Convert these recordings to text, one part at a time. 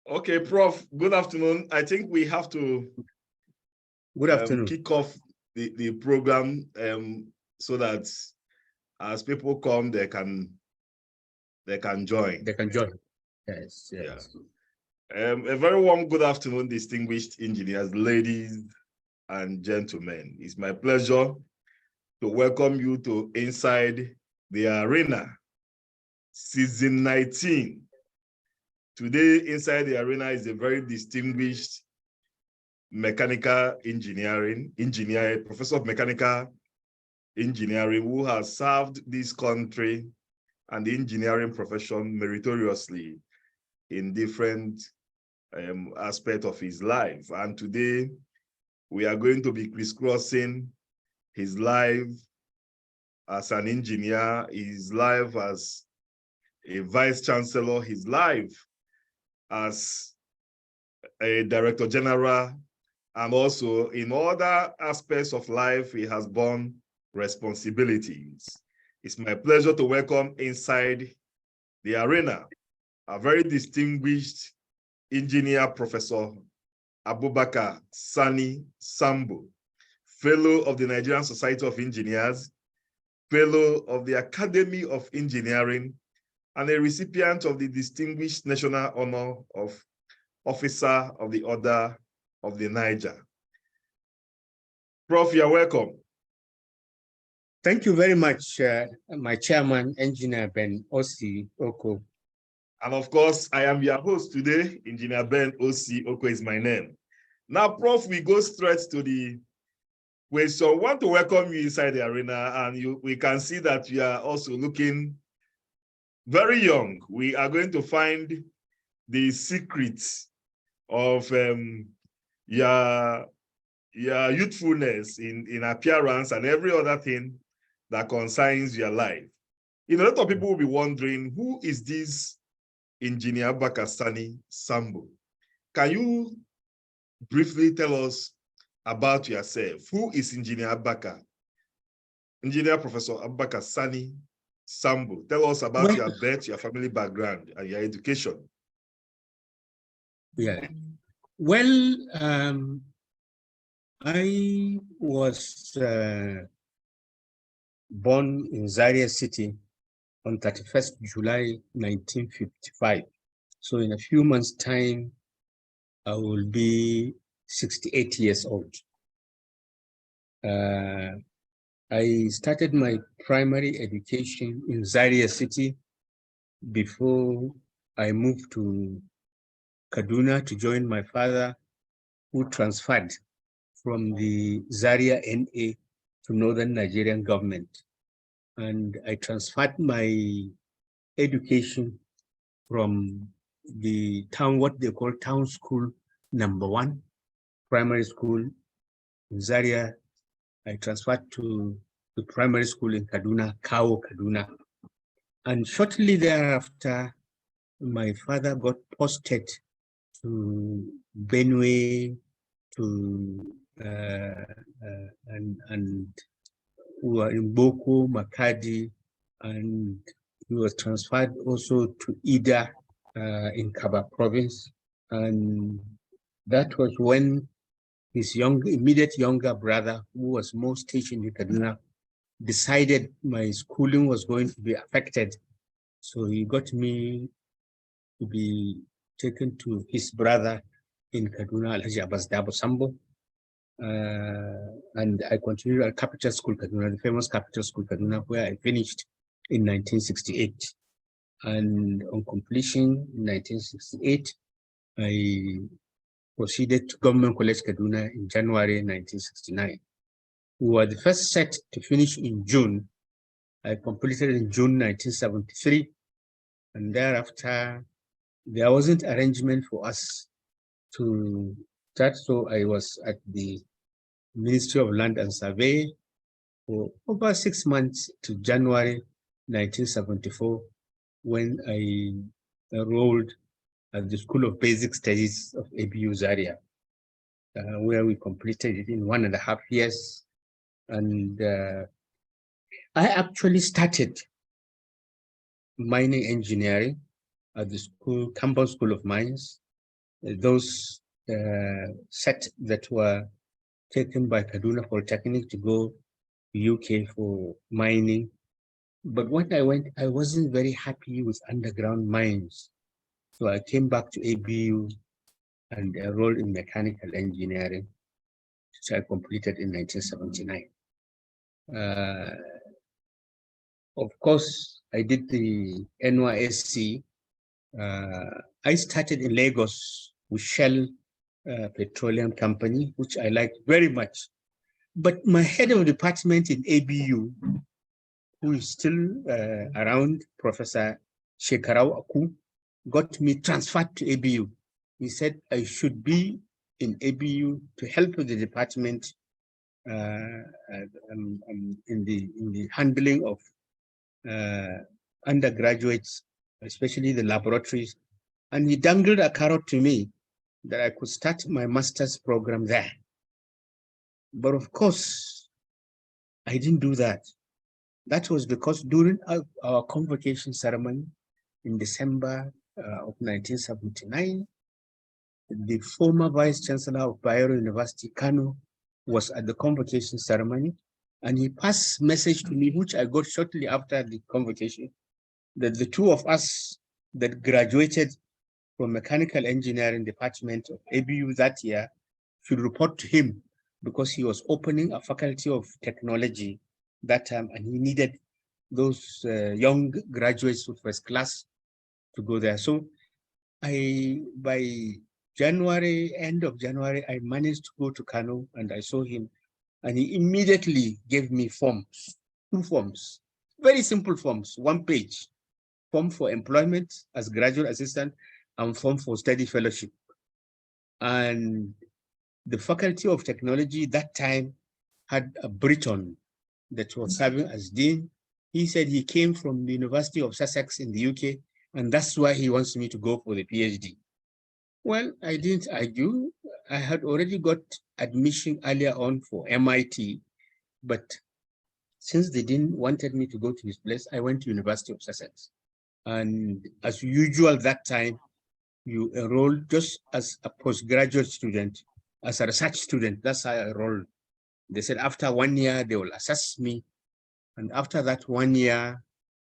Okay, Prof, good afternoon. I think we have to Good afternoon. Kick off the program so that as people come, they can join. They can join. Yes, yes. Yeah. A very warm good afternoon, distinguished engineers, ladies and gentlemen. It's my pleasure to welcome you to Inside the Arena, Season 19. Today, Inside the Arena is a very distinguished mechanical engineer, professor of mechanical engineering who has served this country and the engineering profession meritoriously in different aspects of his life. And today, we are going to be crisscrossing his life as an engineer, his life as a vice chancellor, his life as a director general, and also in other aspects of life, he has borne responsibilities. It's my pleasure to welcome inside the arena a very distinguished engineer, Professor ABUBAKAR SANI SAMBO, fellow of the Nigerian Society of Engineers, fellow of the Academy of Engineering, and a recipient of the Distinguished National Honor of Officer of the Order of the Niger. Prof, you're welcome. Thank you very much, my chairman, Engineer Ben Osi Oko. And of course, I am your host today. Engineer Ben Osi Oko is my name. Now, Prof, we go straight to the question. I want to welcome you inside the arena, and we can see that you are also looking very young. We are going to find the secrets of your youthfulness in appearance and every other thing that concerns your life. You know, a lot of people will be wondering, who is this Engineer ABUBAKAR SANI SAMBO? Can you briefly tell us about yourself? Who is Engineer ABUBAKAR? Engineer Professor ABUBAKAR SANI SAMBO. Tell us about your birth, your family background, and your education. Yeah. Well, I was born in Zaria City on 31st July 1955. So in a few months' time, I will be 68 years old. I started my primary education in Zaria City before I moved to Kaduna to join my father, who transferred from the Zaria NA to Northern Nigerian government. And I transferred my education from the town, what they call Town School #1, primary school in Zaria. I transferred to the primary school in Kaduna, Kao, Kaduna. And shortly thereafter, my father got posted to Benue, to and we were in Boko, Makadi, and he was transferred also to Ida in Kaba province. And that was when his immediate younger brother, who was more stationed in Kaduna, decided my schooling was going to be affected. So he got me to be taken to his brother in Kaduna, Alhaji Abbas Dabo Sambo. And I continued at Capital School Kaduna, the famous Capital School Kaduna, where I finished in 1968. And on completion in 1968, I proceeded to Government College Kaduna in January 1969. We were the first set to finish in June. I completed in June 1973. And thereafter, there wasn't arrangement for us to start. So I was at the Ministry of Land and Survey for over 6 months to January 1974, when I enrolled at the School of Basic Studies of ABU Zaria, where we completed it in 1.5 years. And I actually started mining engineering at the campus School of Mines those set that were taken by Kaduna Polytechnic to go to UK for mining. But when I went, I wasn't very happy with underground mines. So I came back to ABU and enrolled in mechanical engineering, which I completed in 1979. Of course, I did the NYSC. I started in Lagos with Shell Petroleum Company, which I liked very much. But my head of department in ABU, who is still around, Professor Shekarau Aku, got me transferred to ABU. He said I should be in ABU to help with the department in the handling of undergraduates, especially the laboratories. And he dangled a carrot to me that I could start my master's program there. But of course, I didn't do that. That was because during our convocation ceremony in December of 1979, the former Vice Chancellor of Bayero University, Kano, was at the convocation ceremony, and he passed message to me, which I got shortly after the convocation, that the two of us that graduated from Mechanical Engineering Department of ABU that year should report to him because he was opening a faculty of technology that time, and he needed those young graduates with first class to go there. So by January, end of January, I managed to go to Kano and I saw him, and he immediately gave me forms, 2 forms, very simple forms, 1 page, form for employment as graduate assistant and form for study fellowship. And the Faculty of Technology that time had a Briton that was serving as dean. He said he came from the University of Sussex in the UK, and that's why he wants me to go for the PhD. Well, I didn't argue. I had already got admission earlier on for MIT, but since they didn't wanted me to go to his place, I went to University of Sussex. And as usual that time, you enroll just as a postgraduate student, as a research student. That's how I enrolled. They said after 1 year, they will assess me. And after that 1 year,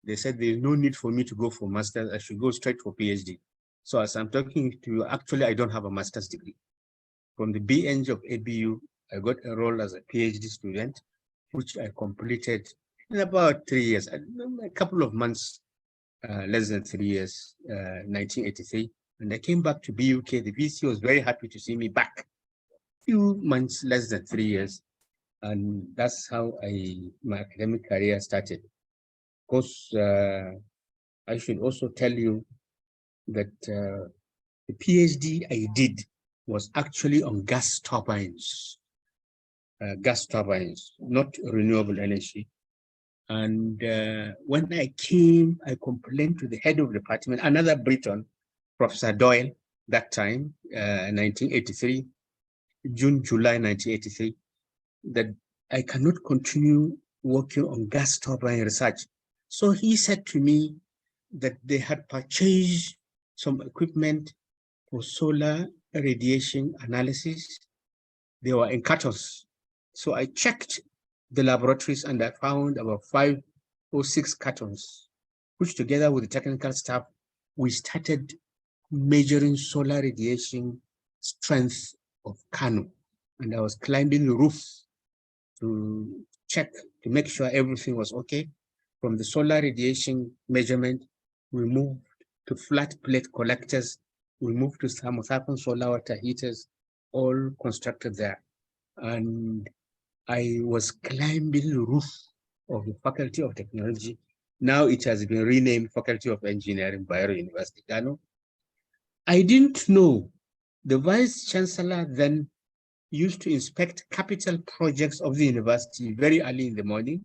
they said there's no need for me to go for master's. I should go straight for PhD. So as I'm talking to you, actually, I don't have a master's degree. From the BEng of ABU, I got enrolled as a PhD student, which I completed in about 3 years, a couple of months, less than 3 years, 1983. And I came back to BUK. The VC was very happy to see me back. Few months, less than 3 years. And that's how my academic career started. Of course, I should also tell you that the PhD I did was actually on gas turbines, not renewable energy. And when I came, I complained to the head of the department, another Briton, Professor Doyle, that time, 1983, July 1983, that I cannot continue working on gas turbine research. So he said to me that they had purchased some equipment for solar radiation analysis. They were in cartons. So I checked the laboratories and I found about 5 or 6 cartons, which together with the technical staff, we started measuring solar radiation strength of Kano. And I was climbing the roof to check, to make sure everything was okay. From the solar radiation measurement, we moved to flat plate collectors, we moved to thermothermal solar water heaters, all constructed there. And I was climbing the roof of the Faculty of Technology. Now it has been renamed Faculty of Engineering, Bayero University, Kano. I didn't know the Vice Chancellor then used to inspect capital projects of the university very early in the morning,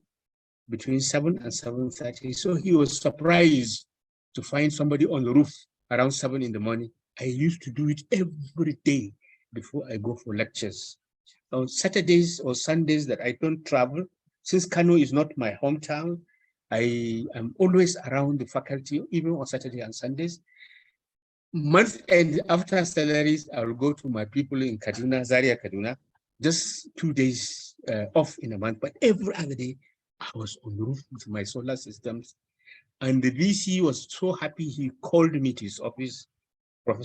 between 7 and 7:30. So he was surprised to find somebody on the roof around 7 in the morning. I used to do it every day before I go for lectures. On Saturdays or Sundays that I don't travel, since Kano is not my hometown, I am always around the faculty, even on Saturday and Sundays. month end after salaries, I will go to my people in Kaduna, Zaria, Kaduna, just 2 days off in a month. But every other day, I was on the roof with my solar systems. And the VC was so happy, he called me to his office.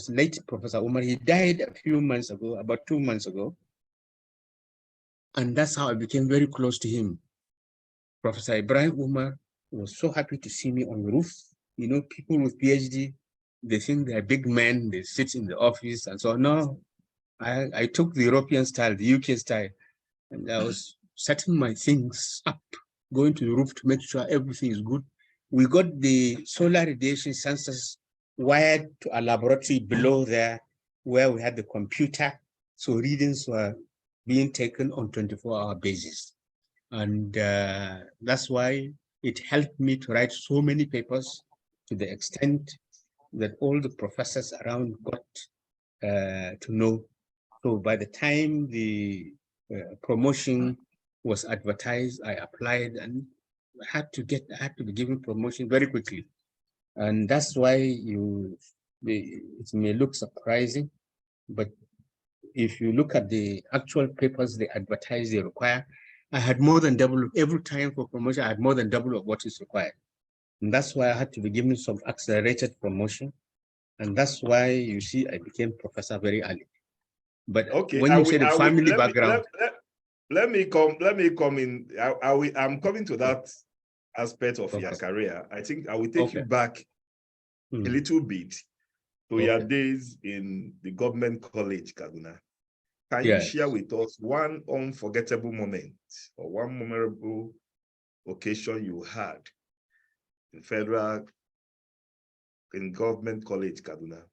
Late Professor Umar, he died a few months ago, about 2 months ago. And that's how I became very close to him. Professor Ibrahim Umar was so happy to see me on the roof. You know, people with PhD, they think they're big men, they sit in the office and so on. No, I took the European style, the UK style, and I was setting my things up, going to the roof to make sure everything is good. We got the solar radiation sensors wired to a laboratory below there where we had the computer. So readings were being taken on 24-hour basis. And that's why it helped me to write so many papers to the extent that all the professors around got to know. So by the time the promotion was advertised, I applied and I had to be given promotion very quickly. And that's why it may look surprising, but if you look at the actual papers they advertise they require, I had more than double. Every time for promotion, I had more than double of what is required. And that's why I had to be given some accelerated promotion. And that's why you see I became professor very early. But okay, when you say the family background. Let me come in. I'm coming to that aspect of your career. I think I will take you back a little bit to your days in the government college, Kaduna. Can you share with us one unforgettable moment or one memorable occasion you had in government college, Kaduna?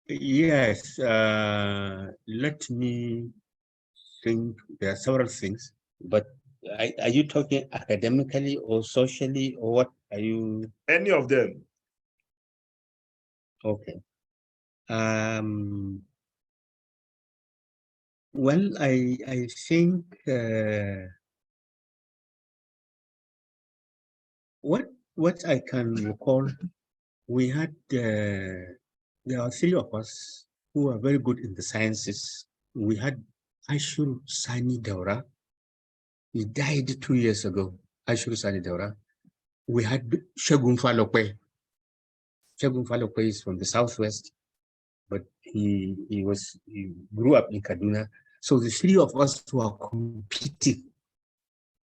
Yes, let me think. There are several things, but are you talking academically or socially or what are you? Any of them. Okay. Well, I think what I can recall, we had there are 3 of us who are very good in the sciences. We had Ashur Sani Daura. He died 2 years ago. Ashur Sani Daura. We had Shagun Falokwe. Shagun Falokwe is from the southwest, but he grew up in Kaduna. So the 3 of us were competing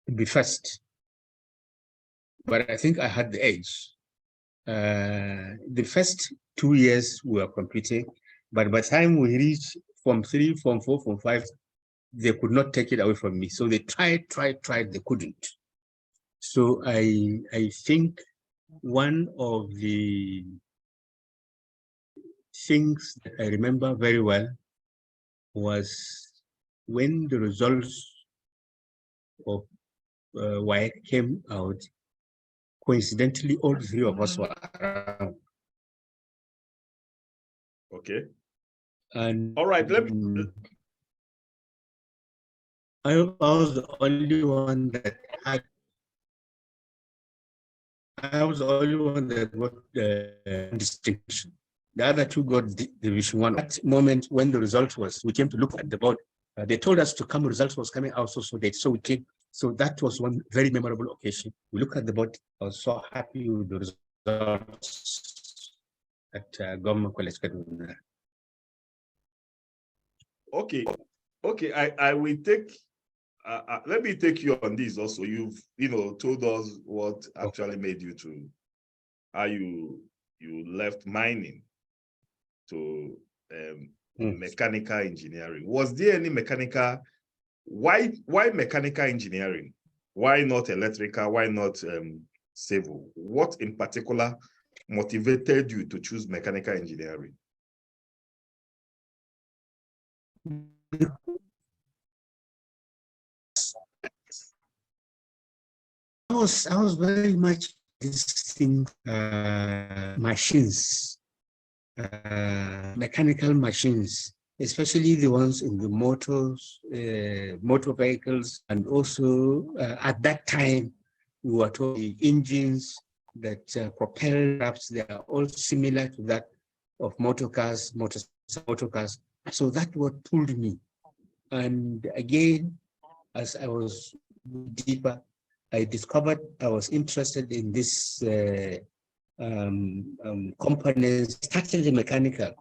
to be first. But I think I had the edge. The first 2 years we were competing, but by the time we reached Form 3, Form 4, Form 5, they could not take it away from me. So they tried, they couldn't. So I think one of the things that I remember very well was when the results of WAEC came out. Coincidentally, all 3 of us were around. Okay. And all right, I was the only one that had. I was the only one that got the distinction. The other 2 got Division 1. At that moment when the result was, we came to look at the board. They told us to come. Results was coming out, so we came. So that was one very memorable occasion. We looked at the board. I was so happy with the results at Government College Kaduna. Okay, I will take. Let me take you on this also. You've told us what actually made you to how you left mining to mechanical engineering. Was there any mechanical? Why mechanical engineering? Why not electrical? Why not civil? What in particular motivated you to choose mechanical engineering? I was very much this thing, machines, mechanical machines, especially the ones in the motors, motor vehicles, and also at that time we were told the engines that propel crafts, they are all similar to that of motor cars. So that what pulled me. And again, as I was deeper, I discovered I was interested in this components, started in mechanical.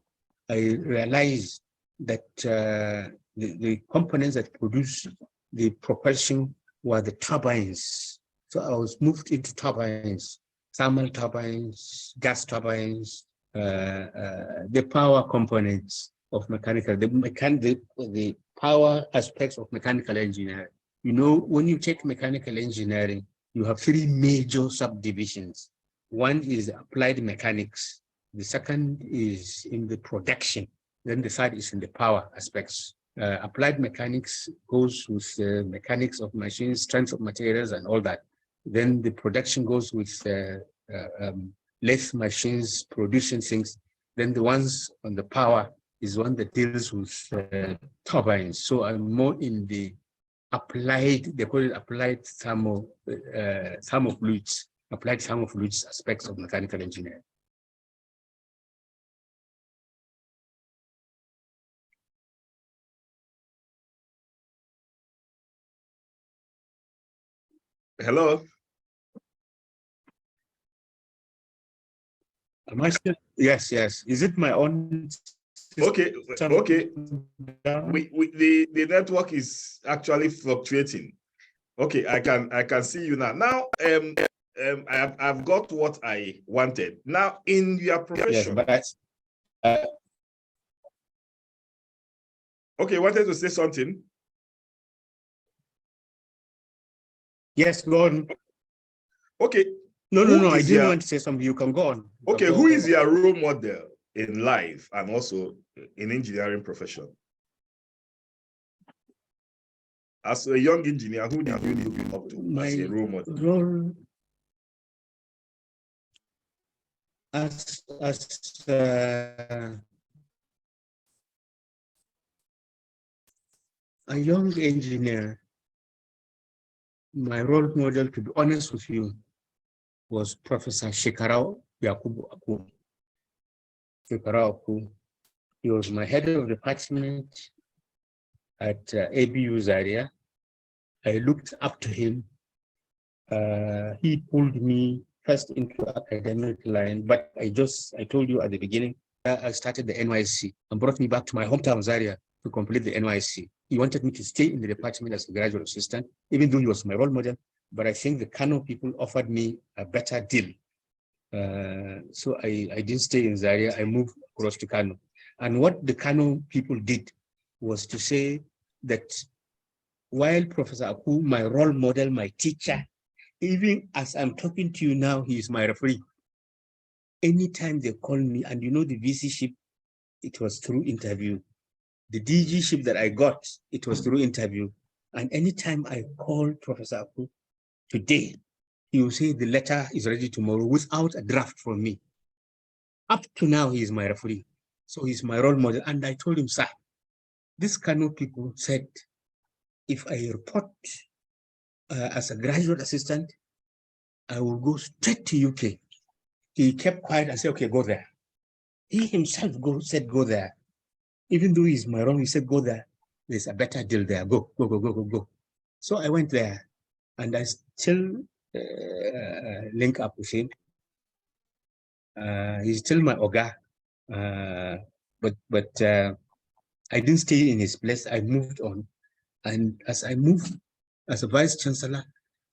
I realized that the components that produce the propulsion were the turbines. So I was moved into turbines, thermal turbines, gas turbines, the power components of mechanical, the power aspects of mechanical engineering. You know, when you take mechanical engineering, you have three major subdivisions. One is applied mechanics. The second is in the production. Then the third is in the power aspects. Applied mechanics goes with mechanics of machines, strength of materials, and all that. Then the production goes with lathe machines, producing things. Then the ones on the power is one that deals with turbines. So I'm more in the applied, they call it applied thermofluids, applied thermofluids aspects of mechanical engineering. Hello. Am I still? Yes, yes. Is it my own? Okay, okay. The network is actually fluctuating. Okay, I can see you now. Now, I've got what I wanted. Now, in your profession. Yes, but okay, wanted to say something. Yes, go on. Okay. No, I didn't want to say something. You can go on. Okay, who is your role model in life and also in engineering profession? As a young engineer, who did you look up to as a role model? Role as a young engineer, my role model, to be honest with you, was Professor Shekarau Yakubu Aku. Shekarau Aku. He was my head of department at ABU Zaria. I looked up to him. He pulled me first into academic line, but I told you at the beginning, I started the NYSC and brought me back to my hometown Zaria to complete the NYSC. He wanted me to stay in the department as a graduate assistant, even though he was my role model. But I think the Kano people offered me a better deal. So I didn't stay in Zaria, I moved across to Kano. And what the Kano people did was to say that while Professor Aku, my role model, my teacher, even as I'm talking to you now, he is my referee. Anytime they call me, and you know the VC ship, it was through interview. The DG ship that I got, it was through interview. And anytime I call Professor Aku today, he will say the letter is ready tomorrow without a draft from me. Up to now, he is my referee. So he's my role model. And I told him, sir, this Kano people said, if I report as a graduate assistant, I will go straight to UK. He kept quiet and said, okay, go there. He himself said, go there. Even though he's my role, he said, go there. There's a better deal there. Go. So I went there, and I still link up with him. He's still my Oga, but I didn't stay in his place. I moved on, and as I moved as a vice chancellor,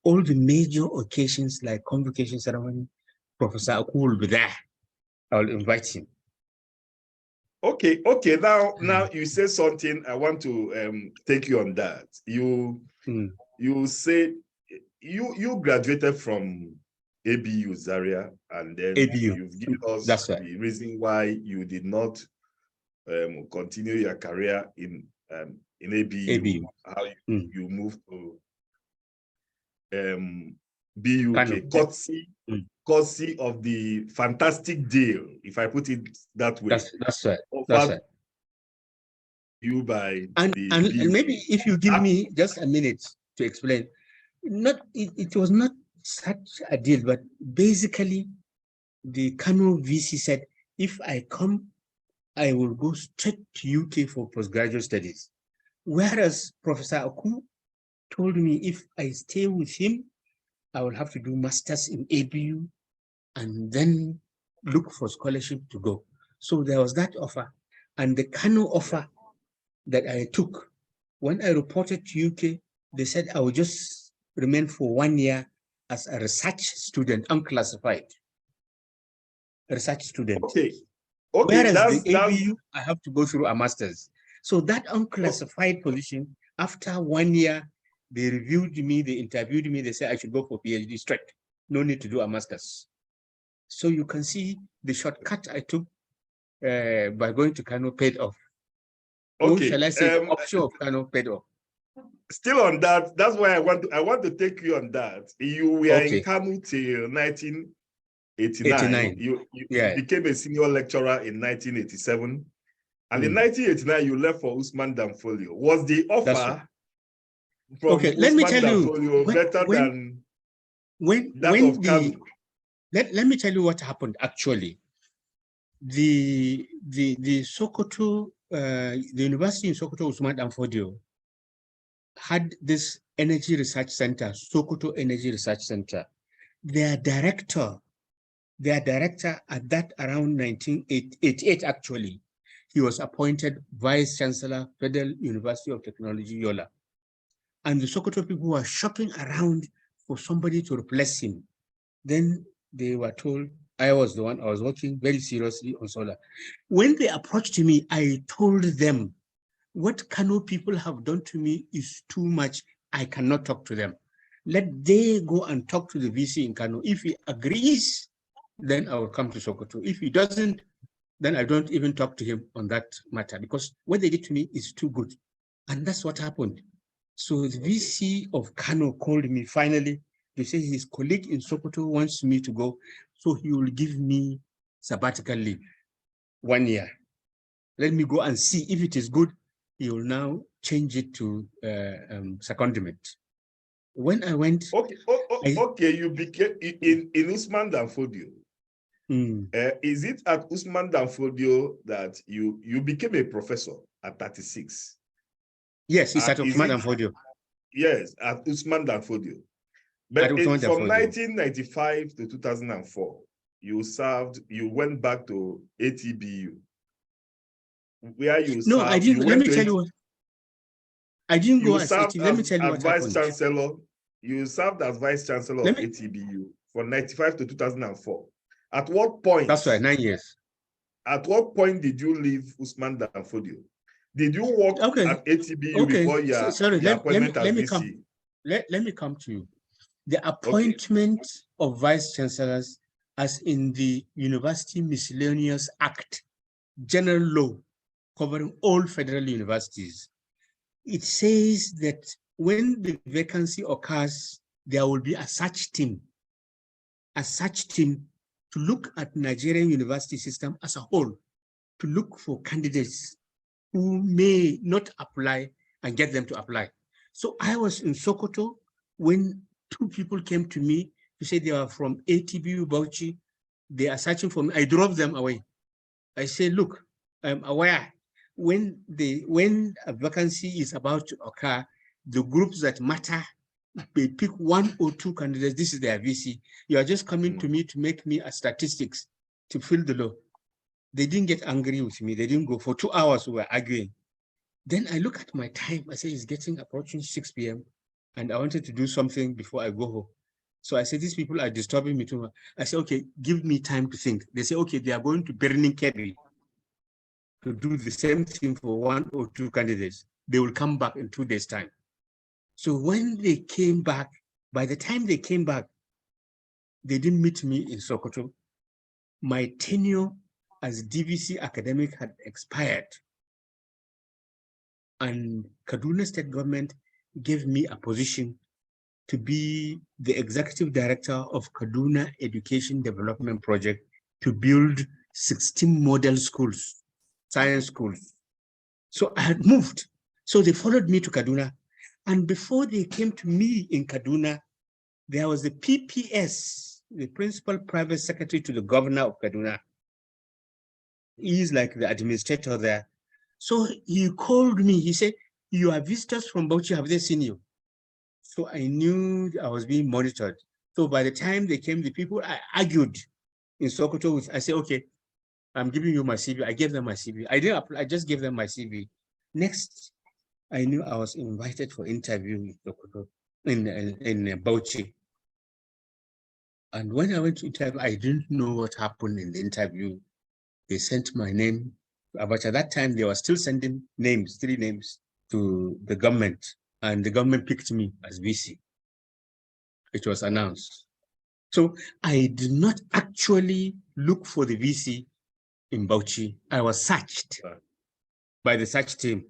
all the major occasions like convocation ceremony, Professor Aku will be there. I'll invite him. Okay. Now you say something. I want to take you on that. You said you graduated from ABU Zaria, and then you've given us the reason why you did not continue your career in ABU. How you moved to BUK, courtesy of the fantastic deal, if I put it that way. That's right. You by and maybe if you give me just a minute to explain, it was not such a deal, but basically the Kano VC said, if I come, I will go straight to UK for postgraduate studies. Whereas Professor Oku told me if I stay with him, I will have to do masters in ABU and then look for scholarship to go. So there was that offer. And the Kano offer that I took, when I reported to UK, they said I would just remain for 1 year as a research student, unclassified research student. Okay. Whereas the ABU, I have to go through a master's. So that unclassified position, after 1 year, they reviewed me, they interviewed me, they said I should go for PhD straight. No need to do a master's. So you can see the shortcut I took by going to Kano paid off. Okay. Or shall I say the option of Kano paid off? Still on that, that's why I want to take you on that. You were in Kano till 1989. You became a senior lecturer in 1987. And in 1989, you left for Usman Danfolio. Was the offer from Usman Danfolio better than that of Kano? Let me tell you what happened actually. The Sokoto, the University in Sokoto, Usman Danfolio, had this energy research center, Sokoto Energy Research Center. Their director at that around 1988 actually, he was appointed Vice Chancellor, Federal University of Technology, Yola. And the Sokoto people were shopping around for somebody to replace him. Then they were told I was the one, I was working very seriously on solar. When they approached me, I told them, what Kano people have done to me is too much. I cannot talk to them. Let they go and talk to the VC in Kano. If he agrees, then I will come to Sokoto. If he doesn't, then I don't even talk to him on that matter, because what they did to me is too good. And that's what happened. So the VC of Kano called me finally to say his colleague in Sokoto wants me to go, so he will give me sabbatical leave, 1 year. Let me go and see if it is good. He will now change it to secondment. When I went, okay, you became in Usman Danfolio. Is it at Usman Danfolio that you became a professor at 36? Yes, it's at Usman Danfolio. Yes, at Usman Danfolio. But from 1995 to 2004, you went back to ATBU. Where you no, served, I didn't. Let me tell you what. I didn't go as ATBU. Let me tell you what Vice Chancellor. You served as Vice Chancellor of ATBU from 95 to 2004. At what point? That's right, 9 years. At what point did you leave Usman Danfolio? Did you work at ATBU before your appointment as VC? Let me come to you. The appointment of vice chancellors, as in the University Miscellaneous Act, general law covering all federal universities, it says that when the vacancy occurs, there will be a search team to look at Nigerian university system as a whole, to look for candidates who may not apply and get them to apply. So I was in Sokoto when 2 people came to me to say they are from ATBU Bauchi. They are searching for me. I drove them away. I say, look, I'm aware when a vacancy is about to occur, the groups that matter, they pick 1 or 2 candidates. This is their VC. You are just coming to me to make me a statistics to fill the law. They didn't get angry with me. They didn't go. For 2 hours, we were arguing. Then I look at my time. I say, it's approaching 6 p.m. and I wanted to do something before I go home. So I said, these people are disturbing me too much. I said, okay, give me time to think. They say, okay, they are going to Burning Kerry to do the same thing for 1 or 2 candidates. They will come back in 2 days' time. So when they came back, by the time they came back, they didn't meet me in Sokoto. My tenure as DVC academic had expired. And Kaduna State government gave me a position to be the executive director of Kaduna Education Development Project to build 16 model schools, science schools. So I had moved. So they followed me to Kaduna. And before they came to me in Kaduna, there was the PPS, the Principal Private Secretary to the Governor of Kaduna. He's like the administrator there. So he called me, he said, "You are visitors from Bauchi, have they seen you?" So I knew I was being monitored. So by the time they came, the people, I argued in Sokoto with, I said, "Okay, I'm giving you my CV." I gave them my CV. I didn't apply, I just gave them my CV. Next, I knew I was invited for interview in Sokoto, in Bauchi. And when I went to interview, I didn't know what happened in the interview. They sent my name, but at that time they were still sending names, 3 names to the government, and the government picked me as VC. It was announced. So I did not actually look for the VC in Bauchi. I was searched by the search team.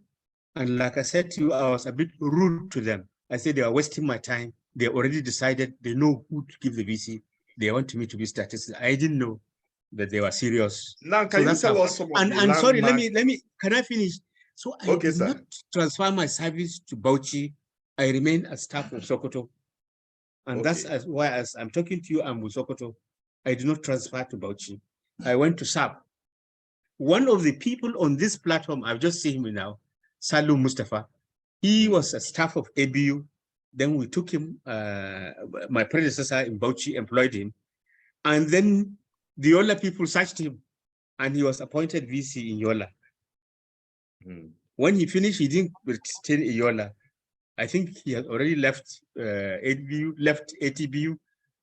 And like I said to you, I was a bit rude to them. I said they are wasting my time. They already decided, they know who to give the VC. They want me to be statistician. I didn't know that they were serious. Now, can you tell us some of the and sorry, landmark... can I finish? So I did not transfer my service to Bauchi. I remained as staff of Sokoto. And that's why, as I'm talking to you, I'm with Sokoto. I did not transfer to Bauchi. I went to SAP. One of the people on this platform, I've just seen him now, Salu Mustafa. He was a staff of ABU. Then we took him, my predecessor in Bauchi employed him. And then the Yola people searched him and he was appointed VC in Yola. When he finished, he didn't stay in Yola. I think he had already left ATBU.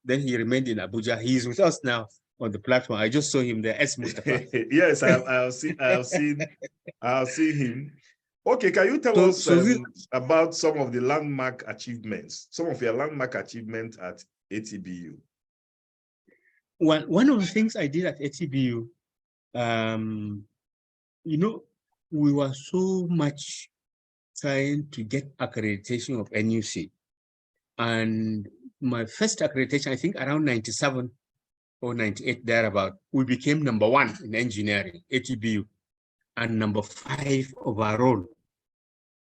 Then he remained in Abuja. He is with us now on the platform. I just saw him there, S. Mustafa. Yes, I've seen him. Okay, can you tell us about some of the landmark achievements, some of your landmark achievements at ATBU? Well, one of the things I did at ATBU, you know, we were so much trying to get accreditation of NUC. And my first accreditation, I think around 97 or 98, thereabout, we became #1 in engineering, ATBU, and #5 overall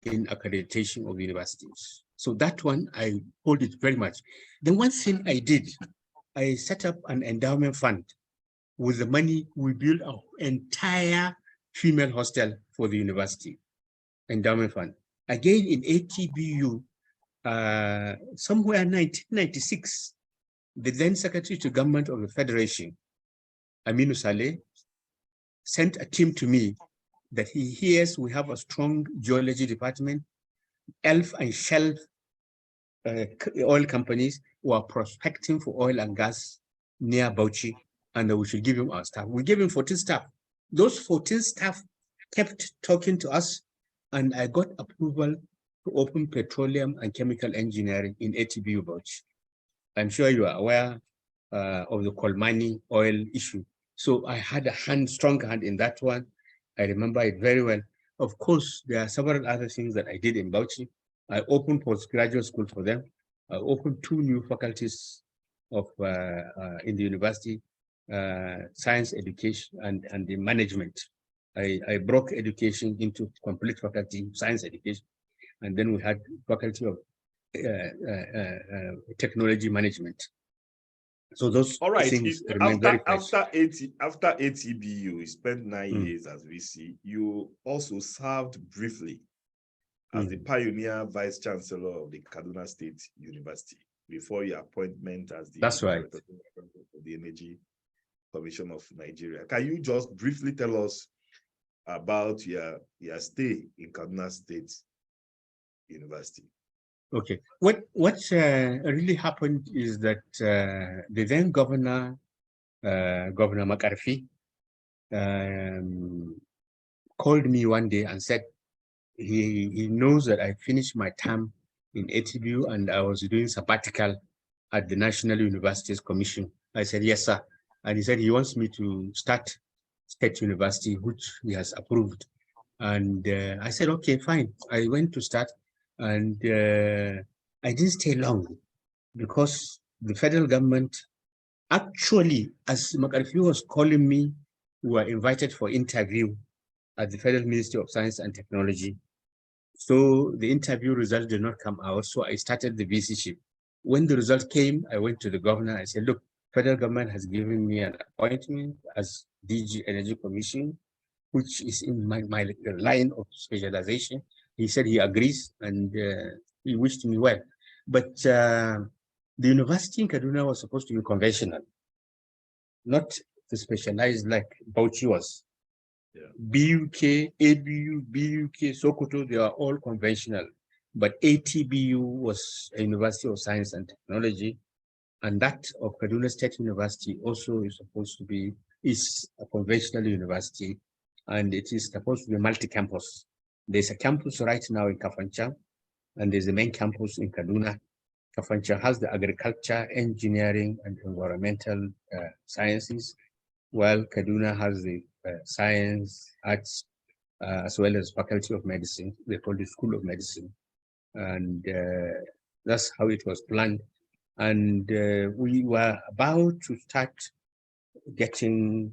in accreditation of universities. So that one, I hold it very much. The one thing I did, I set up an endowment fund. With the money, we built an entire female hostel for the university, endowment fund. Again, in ATBU, somewhere in 1996, the then Secretary to Government of the Federation, Aminu Saleh, sent a team to me that he hears we have a strong geology department, ELF and Shelf oil companies who are prospecting for oil and gas near Bauchi, and we should give him our staff. We gave him 14 staff. Those 14 staff kept talking to us, and I got approval to open petroleum and chemical engineering in ATBU Bauchi. I'm sure you are aware of the coal mining oil issue. So I had a strong hand in that one. I remember it very well. Of course, there are several other things that I did in Bauchi. I opened postgraduate school for them. I opened 2 new faculties of in the university, science education and the management. I broke education into complete faculty, science education, and then we had faculty of technology management. So those things remain very fresh. After ATBU, you spent 9 years as VC. You also served briefly as the pioneer vice chancellor of the Kaduna State University before your appointment as the director of the Energy Commission of Nigeria. Can you just briefly tell us about your stay in Kaduna State University? Okay. What really happened is that the then governor, Governor McCarthy, called me one day and said he knows that I finished my term in ATBU and I was doing sabbatical at the National Universities Commission. I said, yes, sir. And he said he wants me to start State University, which he has approved. And I said, okay, fine. I went to start. And I didn't stay long because the federal government actually, as McCarthy was calling me, we were invited for interview at the Federal Ministry of Science and Technology. So the interview results did not come out. So I started the VC-ship. When the result came, I went to the governor. I said, look, federal government has given me an appointment as DG Energy Commission, which is in my line of specialization. He said he agrees, and he wished me well. But the university in Kaduna was supposed to be conventional, not to specialize like Bauchi was. Yeah. BUK, ABU, BUK, Sokoto, they are all conventional. But ATBU was a University of Science and Technology, and that of Kaduna State University also is supposed to be, is a conventional university, and it is supposed to be multi-campus. There's a campus right now in Kafancha, and there's a main campus in Kaduna. Kafancha has the agriculture, engineering, and environmental sciences, while Kaduna has the science, arts, as well as faculty of medicine. They call it School of Medicine. And that's how it was planned. And we were about to start getting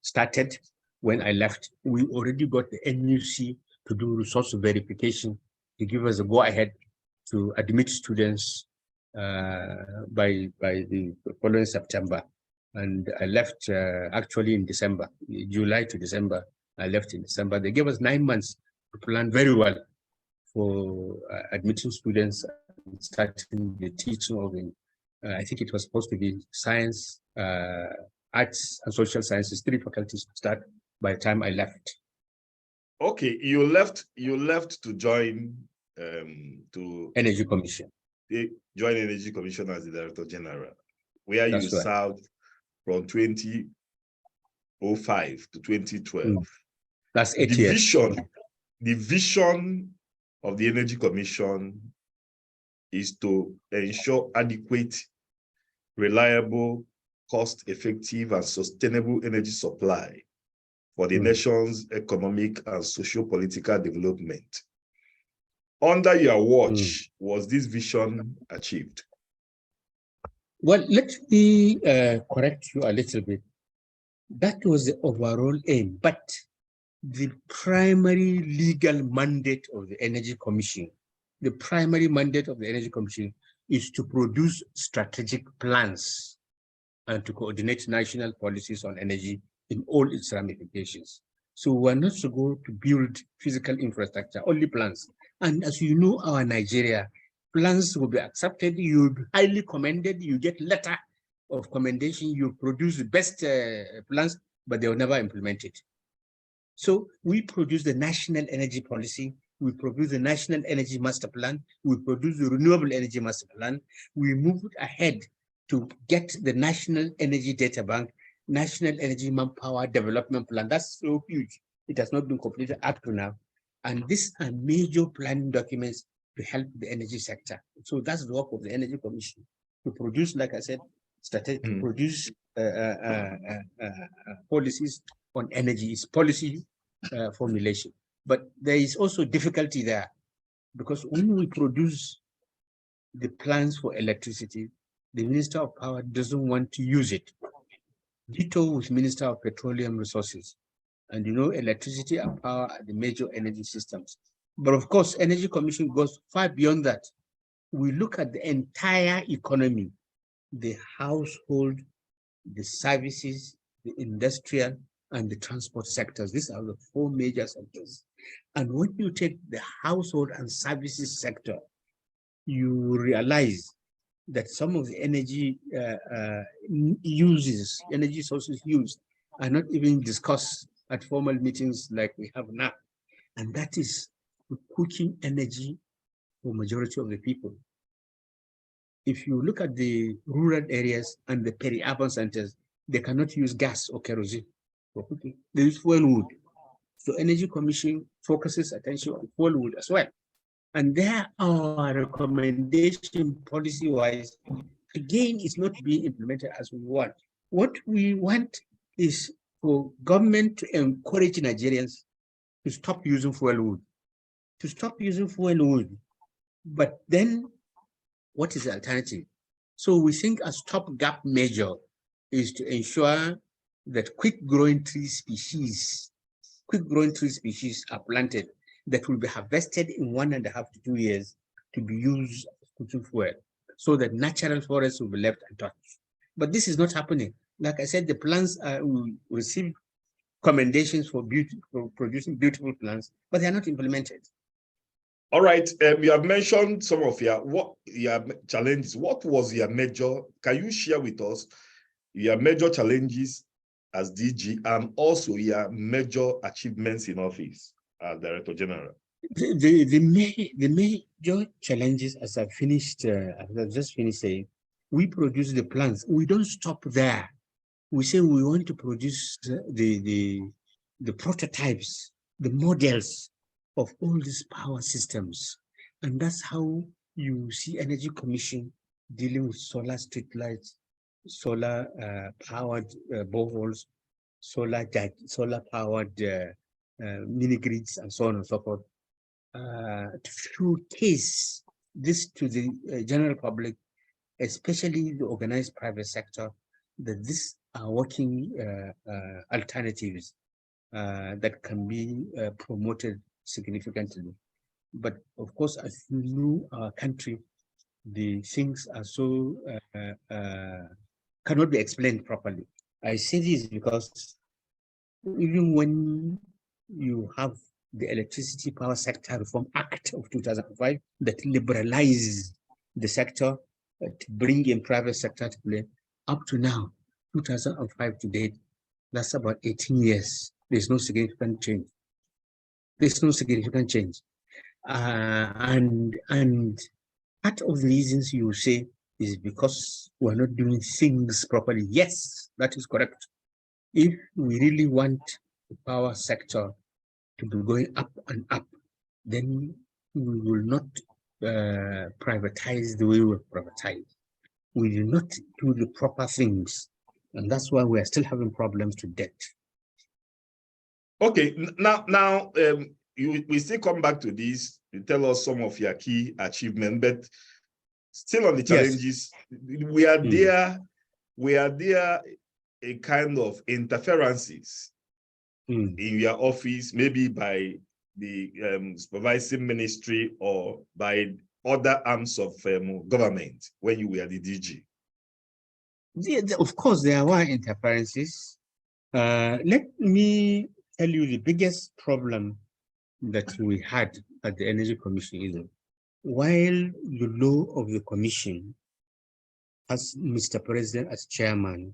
started when I left. We already got the NUC to do resource verification to give us a go-ahead to admit students by the following September. And I left actually in December, July to December. I left in December. They gave us 9 months to plan very well for admitting students and starting the teaching of it. I think it was supposed to be science, arts, and social sciences, 3 faculties to start by the time I left. Okay, you left to join to Energy Commission. Join Energy Commission as the Director General, where That's you right. served from 2005 to 2012. That's 8 years. The vision of the Energy Commission is to ensure adequate, reliable, cost-effective, and sustainable energy supply for the nation's economic and socio-political development. Under your watch, was this vision achieved? Well, let me correct you a little bit. That was the overall aim, but the primary legal mandate of the Energy Commission, the primary mandate of the Energy Commission is to produce strategic plans and to coordinate national policies on energy in all its ramifications. So we're not to go to build physical infrastructure, only plans. And as you know, our Nigeria, plans will be accepted, you'll be highly commended, you get letter of commendation, you produce the best plans, but they will never implement it. So we produce the national energy policy, we produce the national energy master plan, we produce the renewable energy master plan, we moved ahead to get the national energy data bank, national energy manpower development plan. That's so huge. It has not been completed up to now. And these are major planning documents to help the energy sector. So that's the work of the Energy Commission, to produce, like I said, to produce policies on energy. It's policy formulation. But there is also difficulty there, because when we produce the plans for electricity, the Minister of Power doesn't want to use it. Ditto with Minister of Petroleum Resources. And you know, electricity and power are the major energy systems. But of course, Energy Commission goes far beyond that. We look at the entire economy, the household, the services, the industrial, and the transport sectors. These are the 4 major sectors. And when you take the household and services sector, you realize that some of the energy energy sources used are not even discussed at formal meetings like we have now. And that is cooking energy for majority of the people. If you look at the rural areas and the peri-urban centers, they cannot use gas or kerosene for cooking. They use fuel wood. So Energy Commission focuses attention on fuel wood as well. And there our recommendation policy-wise, again, is not being implemented as we want. What we want is for government to encourage Nigerians to stop using fuel wood, But then what is the alternative? So we think a stopgap measure is to ensure that quick-growing tree species are planted that will be harvested in 1.5 to 2 years to be used cooking fuel, so that natural forests will be left untouched. But this is not happening. Like I said, the plants will receive commendations for producing beautiful plants, but they are not implemented. All right, you have mentioned some of your challenges. What was your major? Can you share with us your major challenges as DG and also your major achievements in office as Director General? The major challenges, as I've just finished saying, we produce the plants. We don't stop there. We say we want to produce the prototypes, the models of all these power systems. And that's how you see Energy Commission dealing with solar street lights, solar powered boreholes, solar powered mini grids, and so on and so forth, to showcase this to the general public, especially the organized private sector, that these are working alternatives that can be promoted significantly. But of course, as you know, our country, the things are so cannot be explained properly. I say this because even when you have the Electricity Power Sector Reform Act of 2005 that liberalizes the sector to bring in private sector to play, up to now, 2005 to date, that's about 18 years. There's no significant change. There's no significant change. And part of the reasons you say is because we're not doing things properly. Yes, that is correct. If we really want the power sector to be going up and up, then we will not privatize the way we privatize. We do not do the proper things, and that's why we are still having problems to debt. Okay, now we still come back to this. You tell us some of your key achievements, but still on the challenges, yes. We are there a kind of interferences in your office, maybe by the supervising ministry or by other arms of government when you were the DG? Yeah, of course, there were interferences. Let me tell you the biggest problem that we had at the Energy Commission is while the law of the Commission has Mr. President as chairman,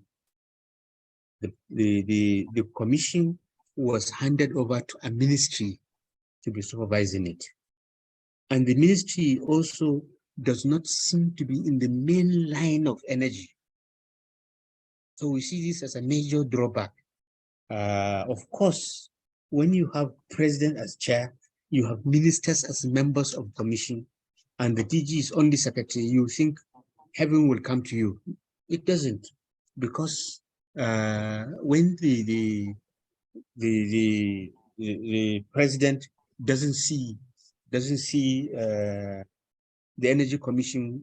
the Commission was handed over to a ministry to be supervising it. And the ministry also does not seem to be in the main line of energy. So we see this as a major drawback. Of course, when you have president as chair, you have ministers as members of the commission, and the DG is only secretary, you think heaven will come to you. It doesn't, because when the president doesn't see the Energy Commission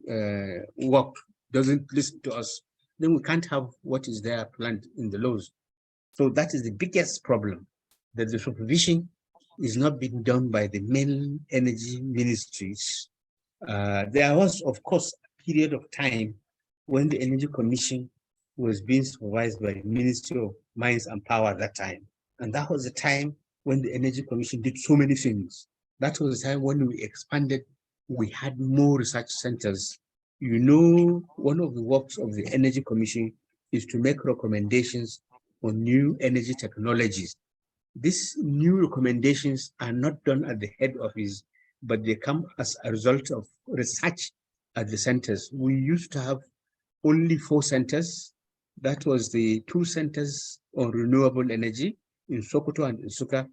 work, doesn't listen to us, then we can't have what is there planned in the laws. So that is the biggest problem, that the supervision is not being done by the main energy ministries. There was, of course, a period of time when the Energy Commission was being supervised by the Ministry of Mines and Power at that time. And that was the time when the Energy Commission did so many things. That was the time when we expanded, we had more research centers. You know, one of the works of the Energy Commission is to make recommendations on new energy technologies. These new recommendations are not done at the head office, but they come as a result of research at the centers. We used to have only 4 centers. That was the 2 centers on renewable energy in Sokoto and Nsukka,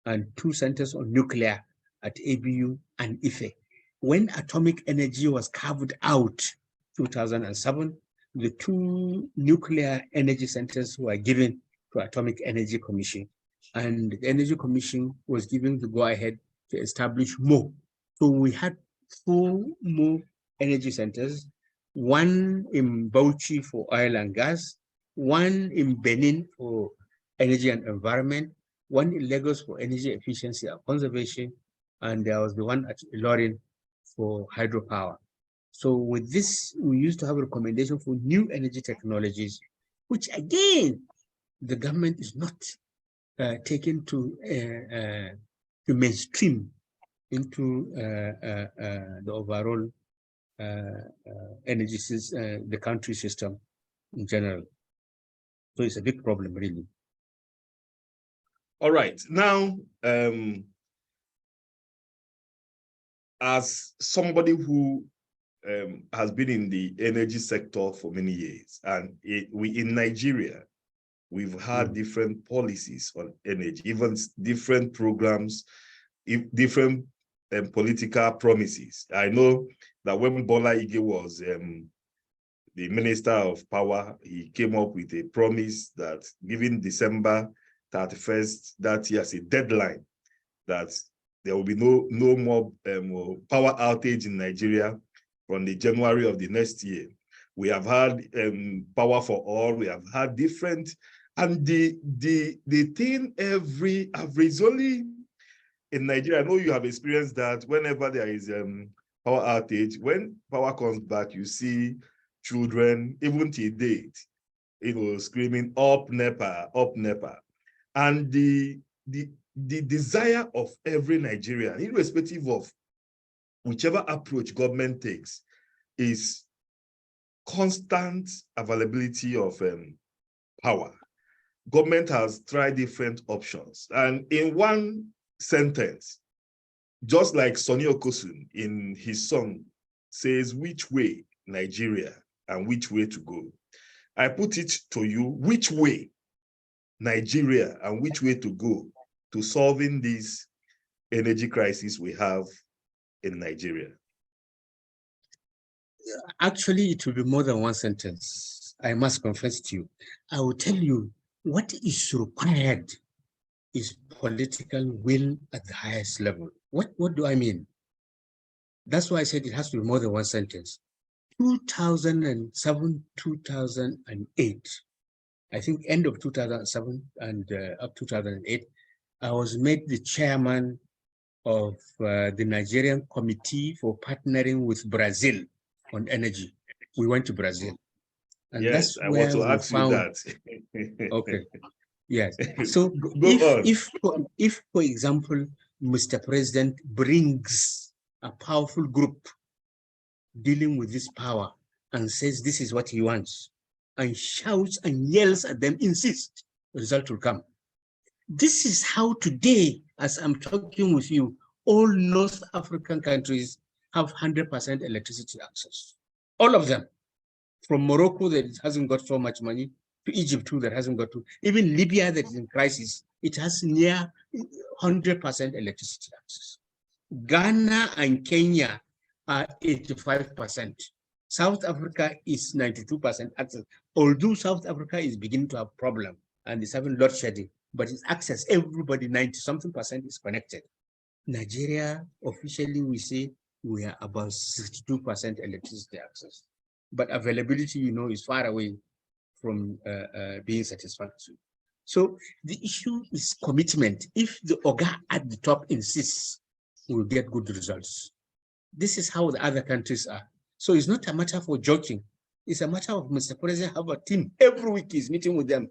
and 2 centers on nuclear at ABU and IFE. When atomic energy was carved out, 2007, the 2 nuclear energy centers were given to Atomic Energy Commission, and the Energy Commission was given the go-ahead to establish more. So we had 4 more energy centers, 1 in Bauchi for oil and gas, 1 in Benin for energy and environment, 1 in Lagos for energy efficiency and conservation, and there was the one at Ilorin for hydropower. So with this, we used to have a recommendation for new energy technologies, which again, the government is not taken to mainstream into the overall energy system, the country system in general. So it's a big problem, really. All right. Now, as somebody who has been in the energy sector for many years, and we in Nigeria, we've had different policies on energy, even different programs, different political promises. I know that when Bola Ige was the Minister of Power, he came up with a promise that given December 31st that year as a deadline, that there will be no more power outage in Nigeria from the January of the next year. We have had power for all. We have had different, and the thing every average only in Nigeria. I know you have experienced that whenever there is power outage, when power comes back, you see children, even till date, screaming up NEPA, up NEPA, and the desire of every Nigerian, irrespective of whichever approach government takes, is constant availability of power. Government has tried different options. And in one sentence, just like Sonny Okosun in his song says, which way Nigeria and which way to go. I put it to you, which way Nigeria and which way to go to solving this energy crisis we have in Nigeria? Actually, it will be more than one sentence. I must confess to you. I will tell you what is required is political will at the highest level. What do I mean? That's why I said it has to be more than one sentence. 2007, 2008, I think end of 2007 and up 2008, I was made the chairman of the Nigerian Committee for Partnering with Brazil on Energy. We went to Brazil. And yes, that's I where want to we ask found, you that. Okay. Yes. So if, for example, Mr. President brings a powerful group dealing with this power and says this is what he wants, and shouts and yells at them, insist, the result will come. This is how today, as I'm talking with you, all North African countries have 100% electricity access. All of them. From Morocco that hasn't got so much money, to Egypt too that hasn't got to, even Libya that is in crisis, it has near 100% electricity access. Ghana and Kenya are 85%. South Africa is 92% access, although South Africa is beginning to have problem and is having load shedding, but its access, everybody 90-something% is connected. Nigeria, officially we say we are about 62% electricity access, but availability, you know, is far away from being satisfactory. So the issue is commitment. If the Oga at the top insists, we'll get good results. This is how the other countries are. So it's not a matter for joking. It's a matter of Mr. President have a team. Every week he's meeting with them.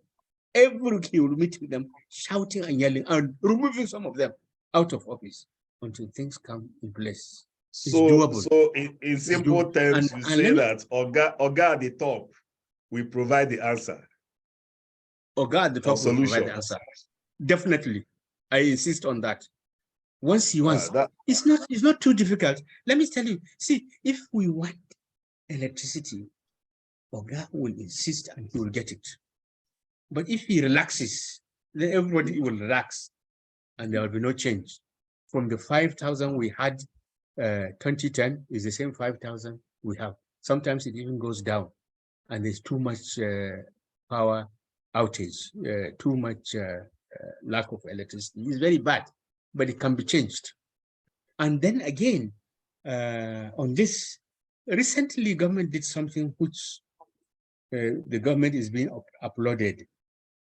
Every week he will meet with them, shouting and yelling and removing some of them out of office until things come in place. So in simple terms, you say that Oga at the top will provide the answer. Oga at the top will provide the answer. Definitely. I insist on that. Once he wants, it's not too difficult. Let me tell you, see, if we want electricity, Oga will insist and he will get it. But if he relaxes, then everybody will relax and there will be no change. From the 5,000 we had 2010 is the same 5,000 we have. Sometimes it even goes down and there's too much power outage, too much lack of electricity. It's very bad, but it can be changed. And then again, on this, recently government did something which the government is being applauded.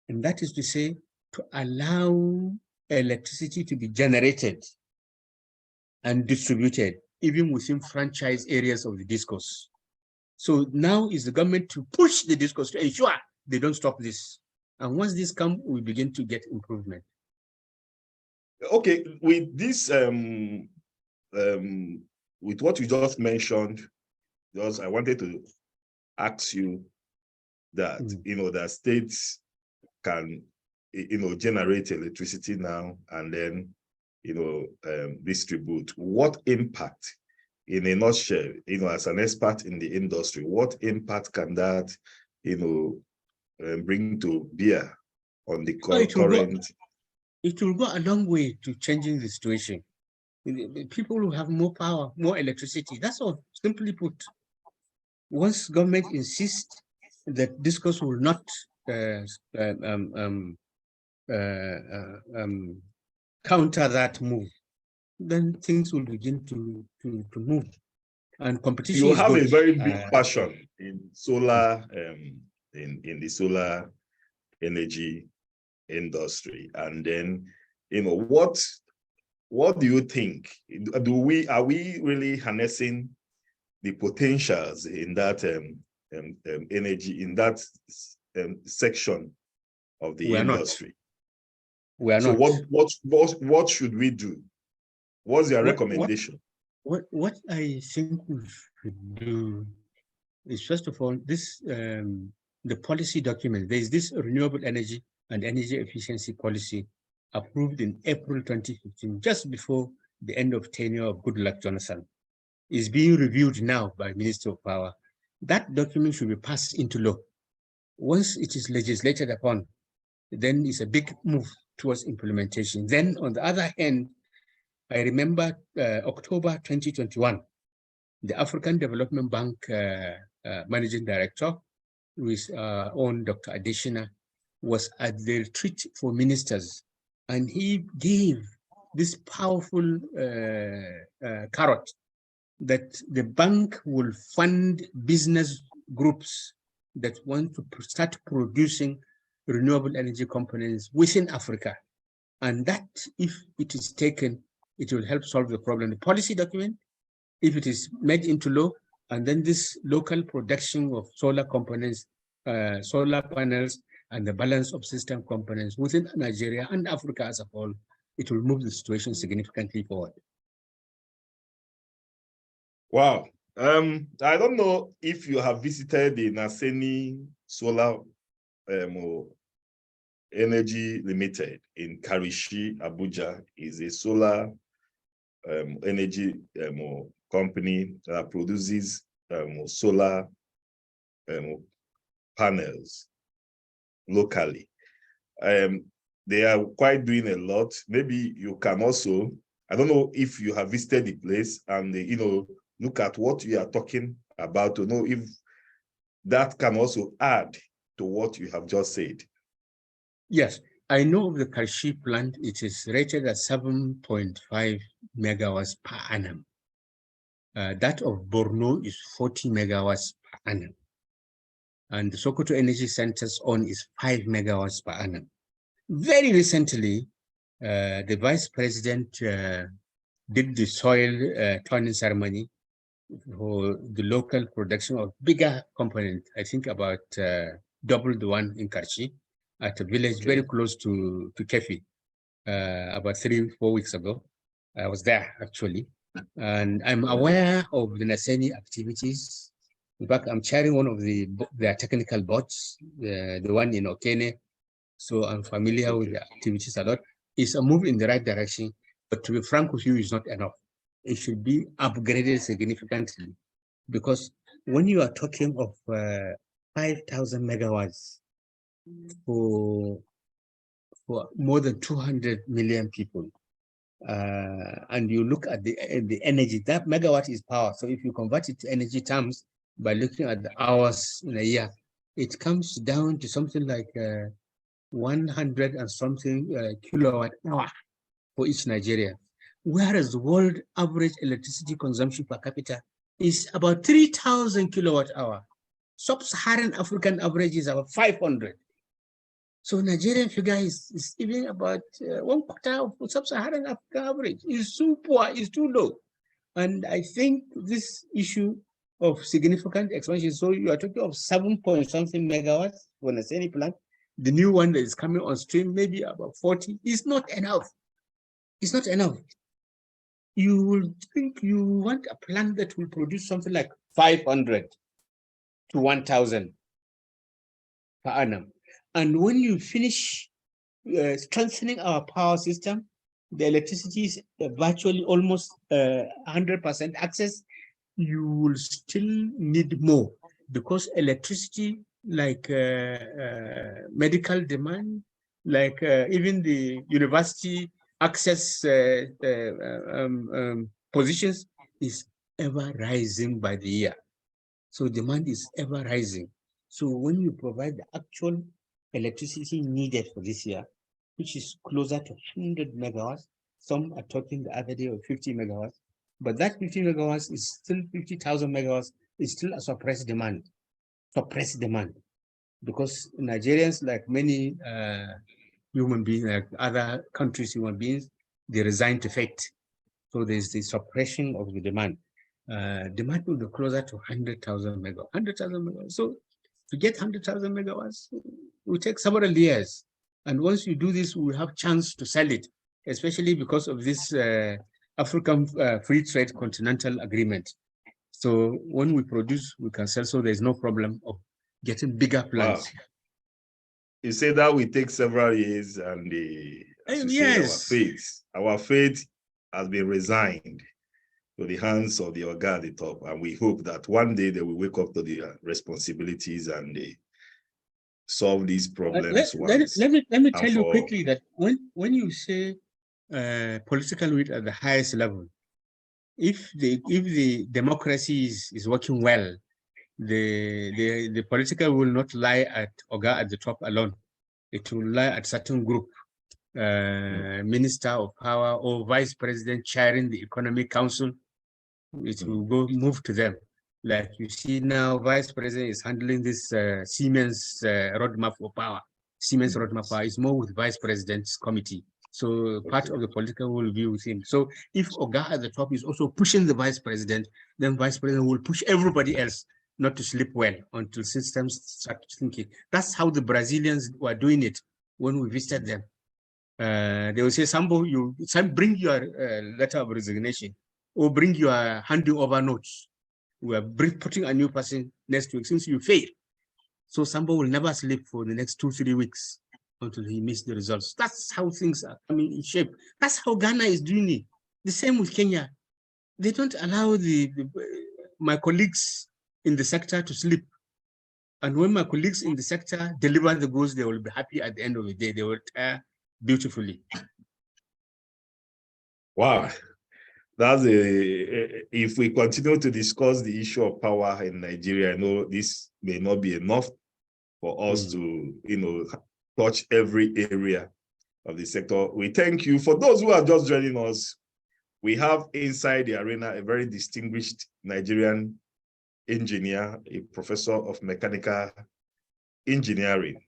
And that is to say, to allow electricity to be generated and distributed even within franchise areas of the discourse. So now is the government to push the discourse to ensure they don't stop this. And once this comes, we begin to get improvement. Okay, with this, with what you just mentioned, I wanted to ask you that, that states can, generate electricity now and then, distribute. What impact, in a nutshell, as an expert in the industry, what impact can that, bring to bear on the current? It will go a long way to changing the situation. People who have more power, more electricity, that's all, simply put. Once government insists that discourse will not counter that move, then things will begin to move. And competition you is have good. A very big passion in solar, in the solar energy industry. And then, what do you think? Are we really harnessing the potentials in that energy, in that section of the industry? We are not. What should we do? What's your recommendation? What I think we should do is, first of all, this the policy document. There is this renewable energy and energy efficiency policy approved in April 2015, just before the end of tenure of Goodluck Jonathan. Is being reviewed now by Minister of Power. That document should be passed into law. Once it is legislated upon, then it's a big move towards implementation. Then, on the other hand, I remember October 2021, the African Development Bank Managing Director, with own Dr. Adeshina, was at the retreat for ministers, and he gave this powerful carrot that the bank will fund business groups that want to start producing renewable energy components within Africa. And that, if it is taken, it will help solve the problem. The policy document, if it is made into law, and then this local production of solar components, solar panels, and the balance of system components within Nigeria and Africa as a whole, it will move the situation significantly forward. Wow. I don't know if you have visited the SANI Solar Energy Limited in Karishi, Abuja. Is a solar energy company that produces solar panels locally. They are quite doing a lot. Maybe you can also, I don't know if you have visited the place and look at what you are talking about to know if that can also add to what you have just said. Yes, I know of the Karishi plant. It is rated at 7.5 megawatts per annum. That of Borno is 40 megawatts per annum. And the Sokoto Energy Center's own is 5 megawatts per annum. Very recently, the Vice President did the soil turning ceremony for the local production of bigger component, I think about double the one in Karishi, at a village very close to Kefi, about 3-4 weeks ago. I was there, actually. And I'm aware of the SANI activities. In fact, I'm chairing one of their technical boards, the one in Okene. So I'm familiar with the activities a lot. It's a move in the right direction, but to be frank with you, it's not enough. It should be upgraded significantly, because when you are talking of 5,000 megawatts for more than 200 million people, and you look at the energy, that megawatt is power. So if you convert it to energy terms by looking at the hours in a year, it comes down to something like 100 and something kilowatt hour for each Nigeria, whereas the world average electricity consumption per capita is about 3,000 kilowatt hour. Sub-Saharan African average is about 500. So Nigerian figure is even about 1/4 of Sub-Saharan African average. It's too poor, it's too low. And I think this issue of significant expansion, so you are talking of 7 point something megawatts for the SANI plant. The new one that is coming on stream, maybe about 40, is not enough. It's not enough. You will think you want a plant that will produce something like 500 to 1,000 per annum. And when you finish strengthening our power system, the electricity is virtually almost 100% access, you will still need more, because electricity, like medical demand, like even the university access positions, is ever rising by the year. So demand is ever rising. So when you provide the actual electricity needed for this year, which is closer to 100 megawatts, some are talking the other day of 50 megawatts, but that 50 megawatts is still 50,000 megawatts, is still a suppressed demand, because Nigerians, like many human beings, like other countries' human beings, they resign to fate. So there's the suppression of the demand. Demand will be closer to 100,000 megawatts. 100,000 megawatts. So to get 100,000 megawatts, it will take several years. And once you do this, we will have chance to sell it, especially because of this African Free Trade Continental Agreement. So when we produce, we can sell. So there's no problem of getting bigger plants. Wow. You say that will take several years, and as you say, our fate has been resigned to the hands of the Oga at the top, and we hope that one day they will wake up to the responsibilities and they solve these problems. Let me tell you quickly that when you say political will at the highest level, if the democracy is working well, the political will not lie at Oga at the top alone. It will lie at certain group, minister of power or vice president chairing the economic council. It will move to them. Like you see now, vice president is handling this Siemens roadmap for power. Siemens roadmap power is more with vice president's committee. So part of the political will be with him. So if Oga at the top is also pushing the vice president, then vice president will push everybody else not to sleep well until systems start thinking. That's how the Brazilians were doing it when we visited them. They will say, Sambo, you bring your letter of resignation or bring your handing over notes. We are putting a new person next week since you failed. So Sambo will never sleep for the next 2-3 weeks until he meets the results. That's how things are coming in shape. That's how Ghana is doing it. The same with Kenya. They don't allow my colleagues in the sector to sleep. And when my colleagues in the sector deliver the goods, they will be happy at the end of the day. They will retire beautifully. Wow. That's if we continue to discuss the issue of power in Nigeria, I know this may not be enough for us to, touch every area of the sector. We thank you. For those who are just joining us, we have inside the arena a very distinguished Nigerian engineer, a professor of mechanical engineering,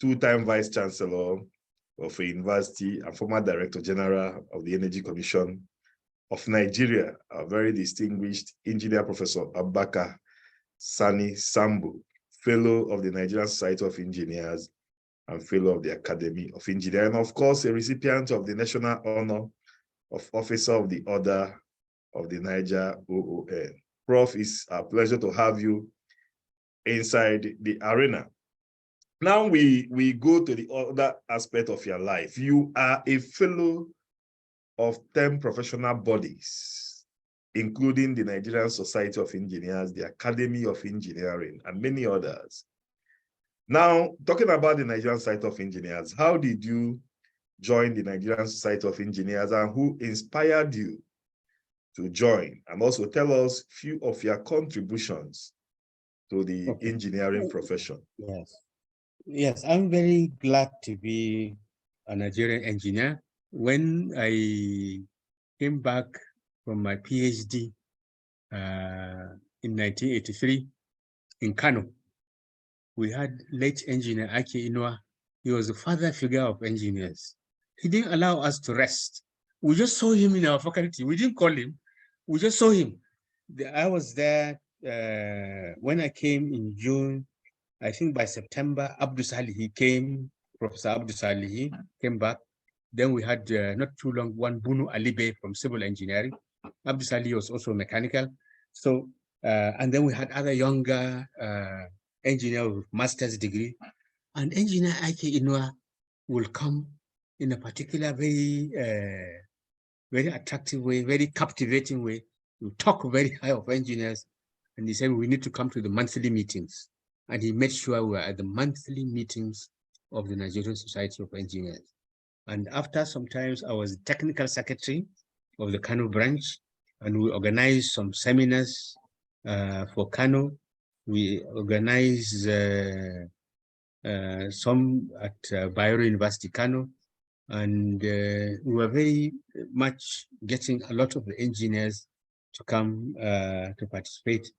two-time vice chancellor of a university and former director general of the Energy Commission of Nigeria, a very distinguished engineer, Professor ABUBAKAR SANI SAMBO, fellow of the Nigerian Society of Engineers and fellow of the Academy of Engineering, and of course, a recipient of the National Honor of Officer of the Order of the Niger OON. Prof, it's a pleasure to have you inside the arena. Now we go to the other aspect of your life. You are a fellow of 10 professional bodies, including the Nigerian Society of Engineers, the Academy of Engineering, and many others. Now, talking about the Nigerian Society of Engineers, how did you join the Nigerian Society of Engineers, and who inspired you to join? And also tell us a few of your contributions to the engineering profession. Yes, I'm very glad to be a Nigerian engineer. When I came back from my PhD in 1983 in Kano, we had late engineer Ake Inua. He was the father figure of engineers. He didn't allow us to rest. We just saw him in our faculty. We didn't call him. We just saw him. I was there when I came in June. I think by September, Abdul Salihi came, Professor Abdul Salihi came back. Then we had not too long, one Bunu Alibe from civil engineering. Abdul Salihi was also mechanical. So, and then we had other younger engineer with master's degree. And engineer Ike Inua will come in a particular very attractive way, very captivating way. You talk very high of engineers. And he said, we need to come to the monthly meetings. And he made sure we were at the monthly meetings of the Nigerian Society of Engineers. And after sometimes I was technical secretary of the Kano branch, and we organized some seminars for Kano. We organized some at Bayero University, Kano. And we were very much getting a lot of the engineers to come to participate.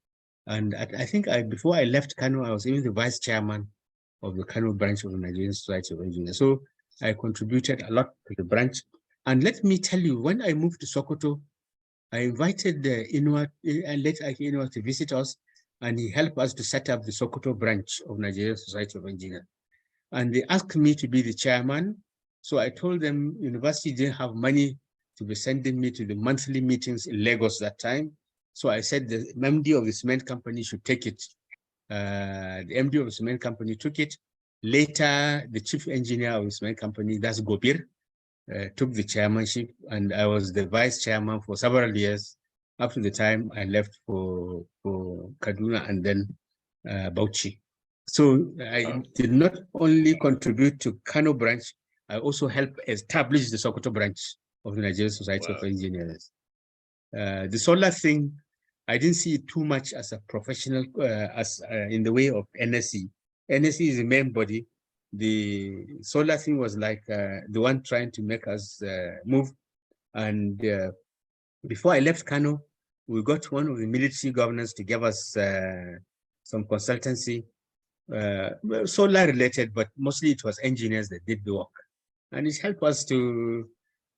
And I think before I left Kano, I was even the vice chairman of the Kano branch of the Nigerian Society of Engineers. So I contributed a lot to the branch. And let me tell you, when I moved to Sokoto, I invited Inua to visit us, and he helped us to set up the Sokoto branch of Nigerian Society of Engineers. And they asked me to be the chairman. So I told them university didn't have money to be sending me to the monthly meetings in Lagos that time. So I said the MD of the cement company should take it. The MD of the cement company took it. Later, the chief engineer of the cement company, that's Gobir, took the chairmanship, and I was the vice chairman for several years up to the time I left for Kaduna and then Bauchi. So I did not only contribute to Kano branch, I also helped establish the Sokoto branch of the Nigerian Society of Engineers. The solar thing, I didn't see it too much as a professional, in the way of NSE. NSE is the main body. The solar thing was like the one trying to make us move. And before I left Kano, we got one of the military governors to give us some consultancy, solar related, but mostly it was engineers that did the work. And it helped us to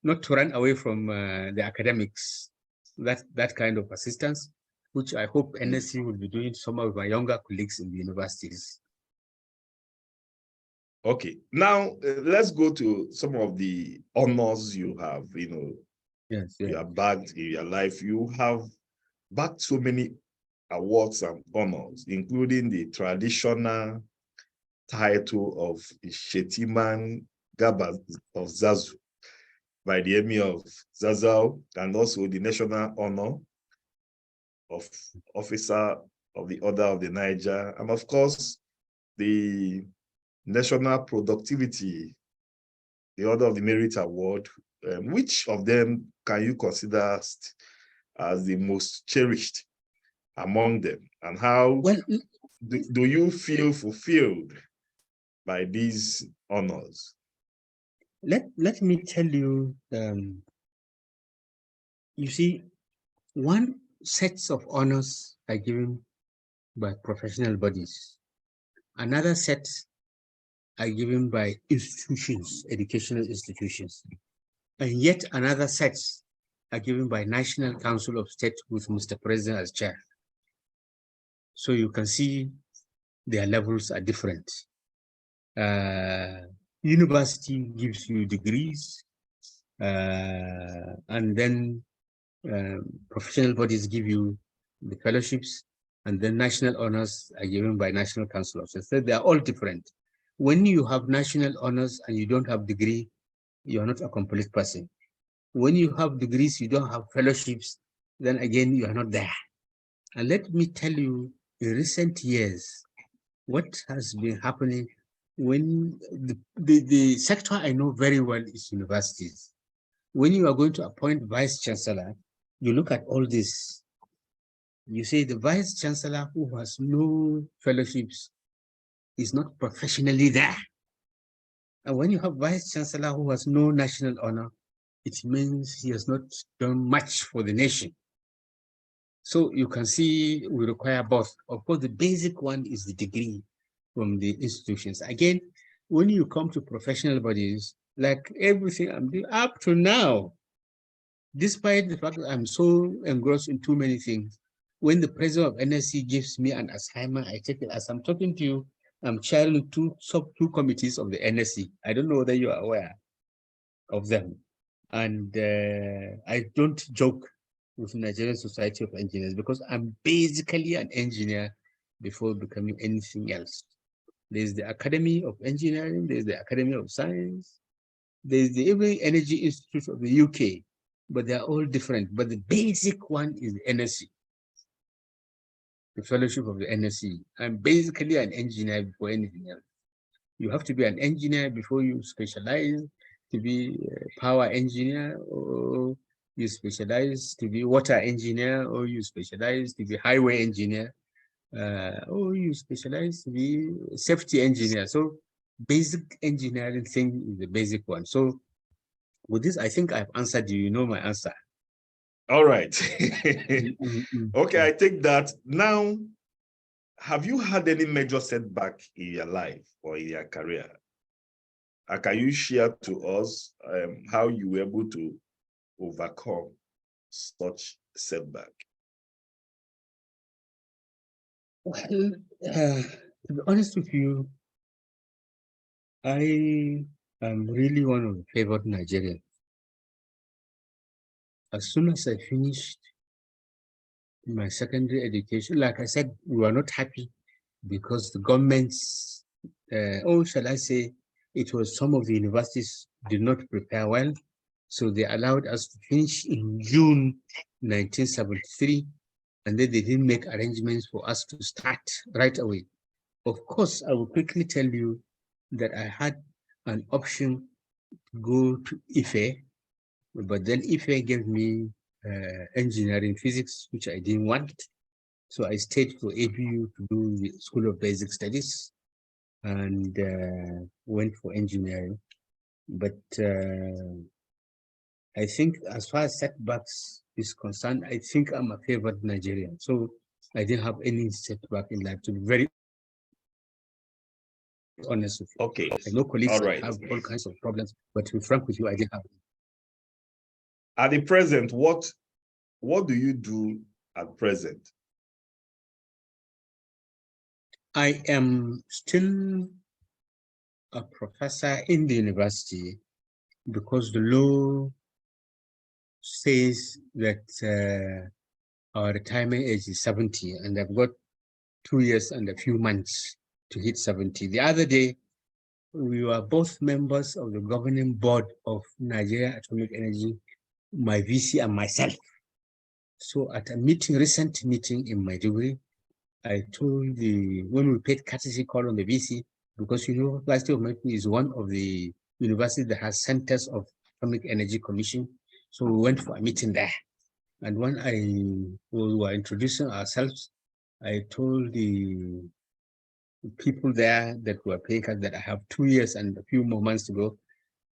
not to run away from the academics, that kind of assistance, which I hope NSC will be doing to some of my younger colleagues in the universities. Okay, now let's go to some of the honors you have, Yes, you have bagged in your life. You have bagged so many awards and honors, including the traditional title of Shetiman Gaba of Zazu by the Emir of Zazao, and also the national honor of Officer of the Order of the Niger, and of course, the National Productivity, the Order of the Merit Award. Which of them can you consider as the most cherished among them? And how do you feel fulfilled by these honors? Let me tell you, you see, one sets of honors are given by professional bodies. Another set are given by institutions, educational institutions. And yet another set are given by National Council of State with Mr. President as chair. So you can see their levels are different. University gives you degrees, and then professional bodies give you the fellowships, and then national honors are given by National Council of State. So they are all different. When you have national honors and you don't have degree, you're not a complete person. When you have degrees, you don't have fellowships, then again, you are not there. And let me tell you, in recent years, what has been happening when the sector I know very well is universities. When you are going to appoint vice chancellor, you look at all this. You say the vice chancellor who has no fellowships is not professionally there. And when you have vice chancellor who has no national honor, it means he has not done much for the nation. So you can see we require both. Of course, the basic one is the degree from the institutions. Again, when you come to professional bodies, like everything I'm doing up to now, despite the fact that I'm so engrossed in too many things, when the president of NSC gives me an assignment, I take it. As I'm talking to you, I'm chairing two committees of the NSC. I don't know whether you are aware of them. And I don't joke with Nigerian Society of Engineers because I'm basically an engineer before becoming anything else. There's the Academy of Engineering, there's the Academy of Science, there's the Energy Institute of the UK, but they're all different. But the basic one is the NSC, the fellowship of the NSC. I'm basically an engineer before anything else. You have to be an engineer before you specialize to be a power engineer, or you specialize to be water engineer, or you specialize to be highway engineer, or you specialize to be safety engineer. So basic engineering thing is the basic one. So with this, I think I've answered you. You know my answer. All right. Okay, I take that. Now, have you had any major setback in your life or in your career? Can you share to us how you were able to overcome such setback? Well, to be honest with you, I am really one of the favored Nigerians. As soon as I finished my secondary education, like I said, we were not happy because the government's, shall I say, it was some of the universities did not prepare well. So they allowed us to finish in June 1973, and then they didn't make arrangements for us to start right away. Of course, I will quickly tell you that I had an option to go to IFE, but then IFE gave me engineering physics, which I didn't want. So I stayed for ABU to do the School of Basic Studies and went for engineering. But I think as far as setbacks is concerned, I think I'm a favored Nigerian. So I didn't have any setback in life, to be very honest with you. Okay. I know colleagues All that right. have all kinds of problems, but to be frank with you, I didn't have it. At the present, what do you do at present? I am still a professor in the university because the law says that our retirement age is 70, and I've got 2 years and a few months to hit 70. The other day, we were both members of the governing board of Nigeria Atomic Energy, my VC and myself. So at a recent meeting in Maiduguri, I told when we paid courtesy call on the VC, because University of Maiduguri is one of the universities that has centers of Atomic Energy Commission. So we went for a meeting there. And when we were introducing ourselves, I told the people there that were paying us that I have 2 years and a few more months to go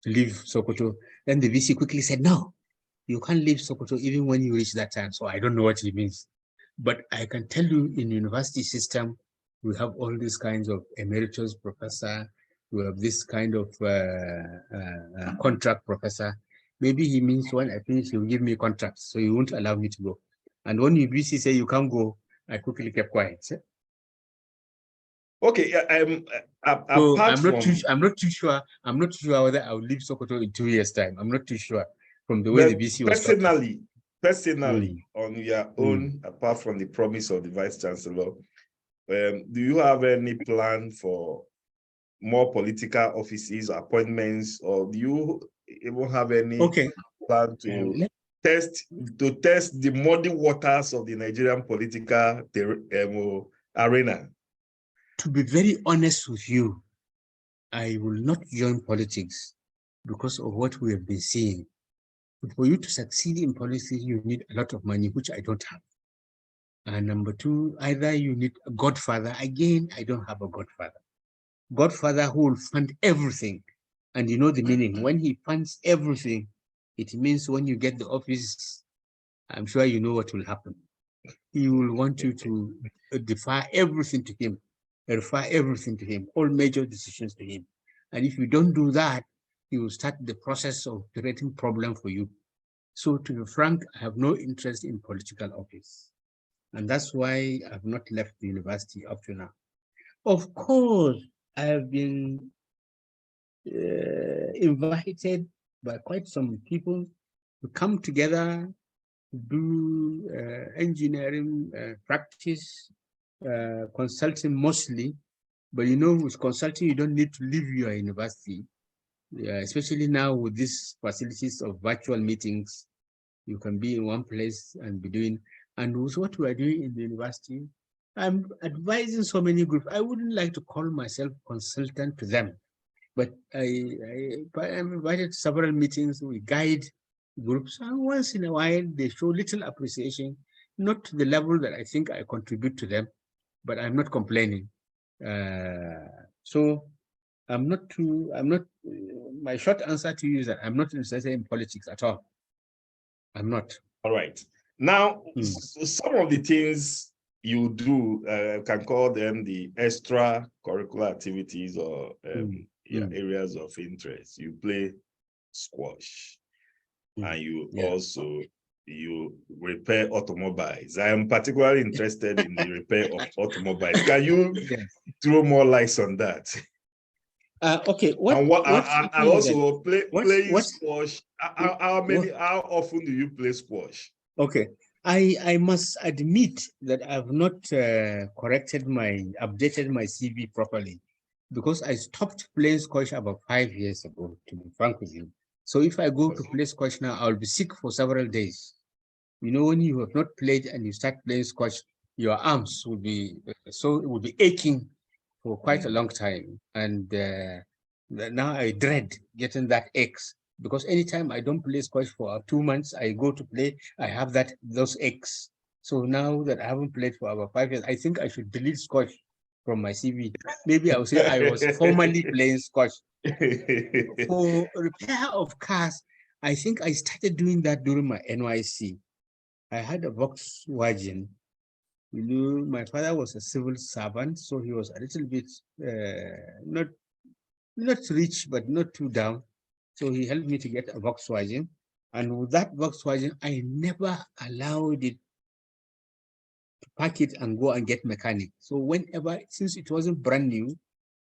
to leave Sokoto. Then the VC quickly said, no, you can't leave Sokoto even when you reach that time. So I don't know what it means. But I can tell you in university system, we have all these kinds of emeritus professor, we have this kind of contract professor. Maybe he means when I finish, he will give me contracts, so he won't allow me to go. And when you VC say you can't go, I quickly kept quiet. Okay, so I'm not too sure whether I will leave Sokoto in 2 years' time. I'm not too sure from the way the VC was personally, on your own, apart from the promise of the Vice Chancellor, do you have any plan for more political offices, appointments, or do you even have any plan to test the muddy waters of the Nigerian political arena? To be very honest with you, I will not join politics because of what we have been seeing. But for you to succeed in politics, you need a lot of money, which I don't have. And number two, either you need a godfather. Again, I don't have a godfather. Godfather who will fund everything. And you know the meaning. When he funds everything, it means when you get the office, I'm sure you know what will happen. He will want you to defer everything to him, refer everything to him, all major decisions to him. And if you don't do that, he will start the process of creating problem for you. So to be frank, I have no interest in political office. And that's why I've not left the university up to now. Of course, I have been invited by quite some people to come together to do engineering practice, consulting mostly. But you know, with consulting, you don't need to leave your university, especially now with these facilities of virtual meetings. You can be in one place and be doing, and with what we are doing in the university, I'm advising so many groups. I wouldn't like to call myself consultant to them, but I'm invited to several meetings. We guide groups, and once in a while they show little appreciation, not to the level that I think I contribute to them, but I'm not complaining. So I'm not, my short answer to you is that I'm not interested in politics at all. I'm not. All right. Now, some of the things you do, can call them the extracurricular activities or areas of interest. You play squash, and you also repair automobiles. I am particularly interested in the repair of automobiles. Can you throw more lights on that? Okay. And also playing squash. How often do you play squash? Okay. I must admit that I've not updated my CV properly, because I stopped playing squash about 5 years ago, to be frank with you. So if I go to play squash now, I'll be sick for several days. You know, when you have not played and you start playing squash, your arms will be aching for quite a long time. And now I dread getting that aches, because anytime I don't play squash for 2 months, I go to play, I have those aches. So now that I haven't played for about 5 years, I think I should delete squash from my CV. Maybe I will say I was formerly playing squash. For repair of cars, I think I started doing that during my NYC. I had a Volkswagen. You know, my father was a civil servant, so he was a little bit not rich, but not too down. So he helped me to get a Volkswagen. And with that Volkswagen, I never allowed it to pack it and go and get mechanic. So whenever, since it wasn't brand new,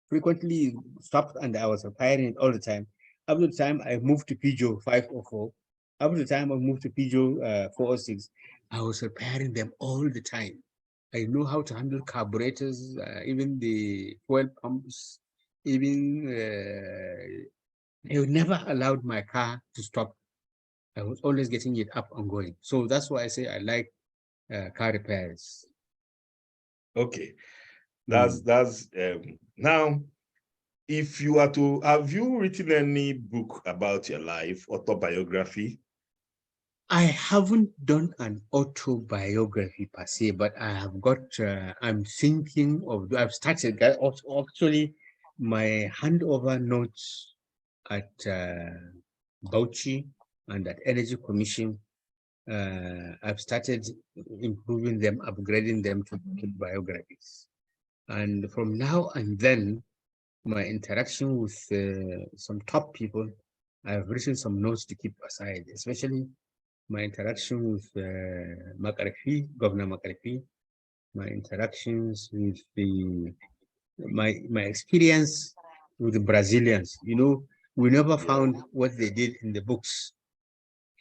frequently stopped and I was repairing it all the time. After the time I moved to Peugeot 504, after the time I moved to Peugeot 406, I was repairing them all the time. I know how to handle carburetors, even the fuel pumps, even I never allowed my car to stop. I was always getting it up and going. So that's why I say I like car repairs. Okay, that's now. If you are to, have you written any book about your life, autobiography? I haven't done an autobiography per se, but I have got, I'm thinking of, I've started, actually, my handover notes at Bauchi and at Energy Commission, I've started improving them, upgrading them to biographies. And from now and then, my interaction with some top people, I've written some notes to keep aside, especially my interaction with Governor Makarfi, my interactions with my experience with the Brazilians. You know, we never found what they did in the books,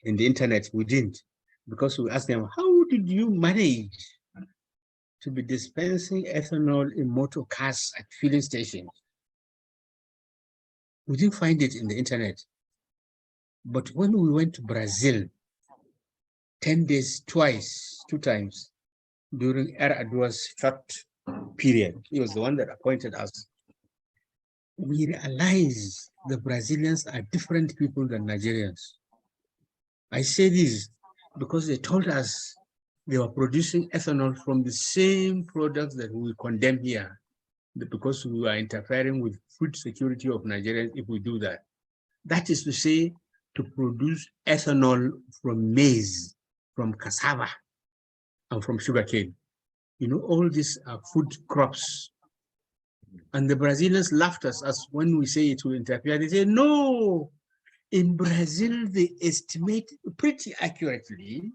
in the internet. We didn't, because we asked them, how did you manage to be dispensing ethanol in motor cars at filling stations? We didn't find it in the internet. But when we went to Brazil, 10 days, two times, during Adua's short period, he was the one that appointed us, we realized the Brazilians are different people than Nigerians. I say this because they told us they were producing ethanol from the same products that we condemn here, because we are interfering with food security of Nigerians if we do that. That is to say, to produce ethanol from maize, from cassava, and from sugarcane. You know, all these are food crops. And the Brazilians laughed at us when we say it will interfere. They say, no, In Brazil, they estimate pretty accurately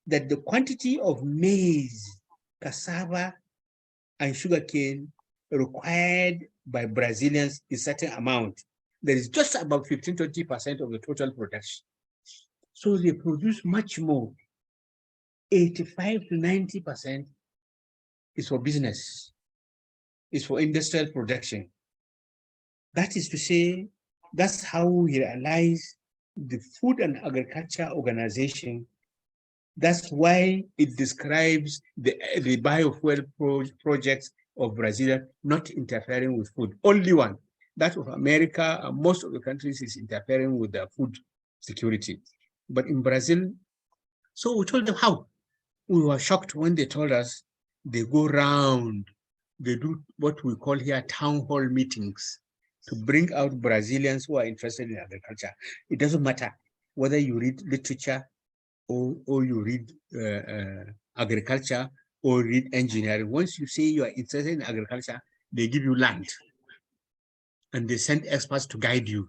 that the quantity of maize, cassava, and sugarcane required by Brazilians is a certain amount. There is just about 15–20% of the total production. So they produce much more. 85–90% is for business, is for industrial production. That is to say, that's how we realize the Food and Agriculture Organization. That's why it describes the biofuel projects of Brazil not interfering with food. Only one. That of America and most of the countries is interfering with their food security. But in Brazil, so we told them how. We were shocked when they told us they go round, they do what we call here town hall meetings to bring out Brazilians who are interested in agriculture. It doesn't matter whether you read literature or you read agriculture or read engineering. Once you say you are interested in agriculture, they give you land and they send experts to guide you.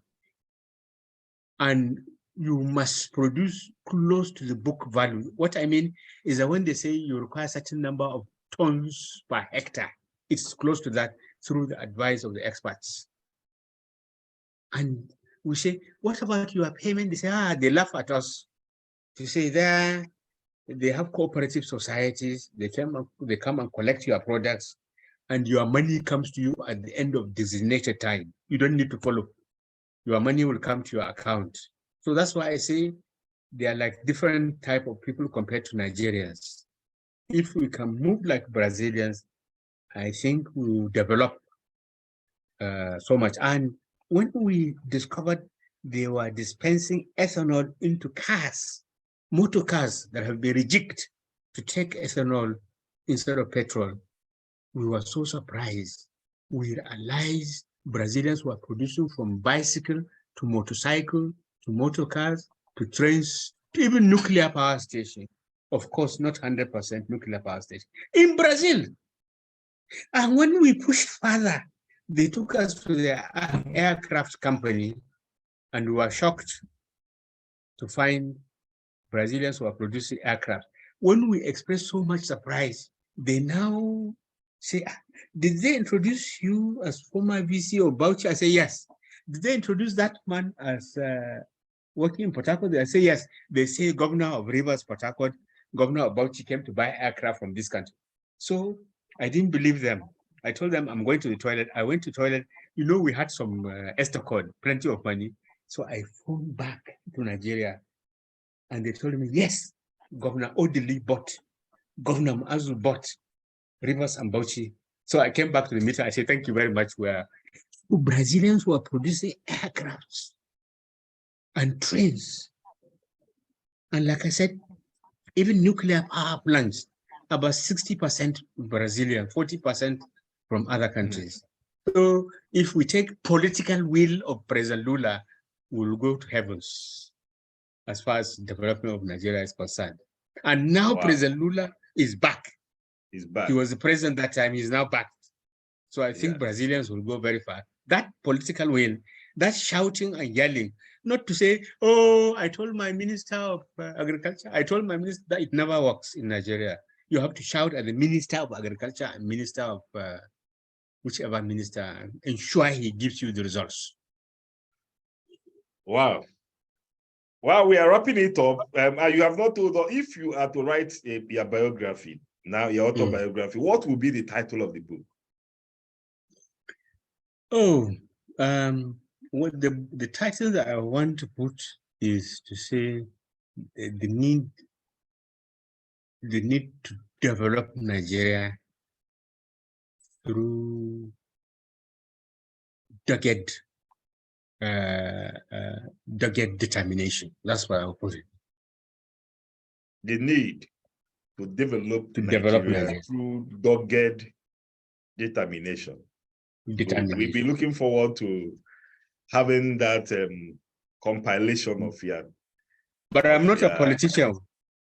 And you must produce close to the book value. What I mean is that when they say you require a certain number of tons per hectare, it's close to that through the advice of the experts. And we say, what about your payment? They say, they laugh at us. They say they have cooperative societies. They come and collect your products, and your money comes to you at the end of designated time. You don't need to follow. Your money will come to your account. So that's why I say they are like different type of people compared to Nigerians. If we can move like Brazilians, I think we will develop so much. And when we discovered they were dispensing ethanol into cars, motor cars that have been rejected to take ethanol instead of petrol, we were so surprised. We realized Brazilians were producing from bicycle to motorcycle to motor cars to trains to even nuclear power station. Of course, not 100% nuclear power station in Brazil. And when we pushed further, they took us to their aircraft company, and we were shocked to find Brazilians who are producing aircraft. When we expressed so much surprise, they now say, did they introduce you as former VC or Bauchi? I say, yes. Did they introduce that man as working in Port Harcourt? I say, yes. They say governor of Rivers, Port Harcourt, governor of Bauchi came to buy aircraft from this country. So I didn't believe them. I told them I'm going to the toilet. I went to the toilet. You know, we had some Estacon, plenty of money. So I phoned back to Nigeria, and they told me, yes, Governor Odili bought, Governor Mazu bought Rivers and Bauchi. So I came back to the meeting. I said, thank you very much. Brazilians were producing aircrafts and trains. And like I said, even nuclear power plants, about 60% Brazilian, 40% from other countries. So if we take political will of President Lula, we'll go to heavens as far as development of Nigeria is concerned. And now President Lula is back. He's back. He was the president that time. He's now back. So I think Brazilians will go very far. That political will, that shouting and yelling, not to say, oh, I told my Minister of Agriculture, I told my minister, that it never works in Nigeria. You have to shout at the Minister of Agriculture and Minister of whichever minister, and ensure he gives you the results. Wow. Well, we are wrapping it up. You have not told us, if you are to write your biography, now your autobiography, what will be the title of the book? Oh, what the title that I want to put is to say the need to develop Nigeria through dogged determination. That's what I'll put it. The need to develop Nigeria through dogged determination. We'll be looking forward to having that compilation of your. But I'm not a politician.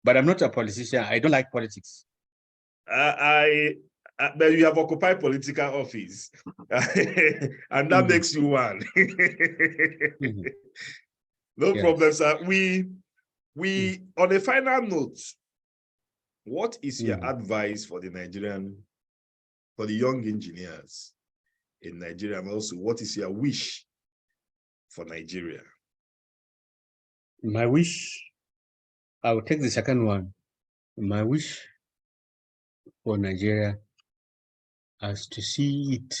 I don't like politics. I But you have occupied political office, and that makes you one. No problem, sir. We on a final note, what is your advice for the young engineers in Nigeria, and also what is your wish for Nigeria? My wish, I will take the second one. My wish for Nigeria is to see it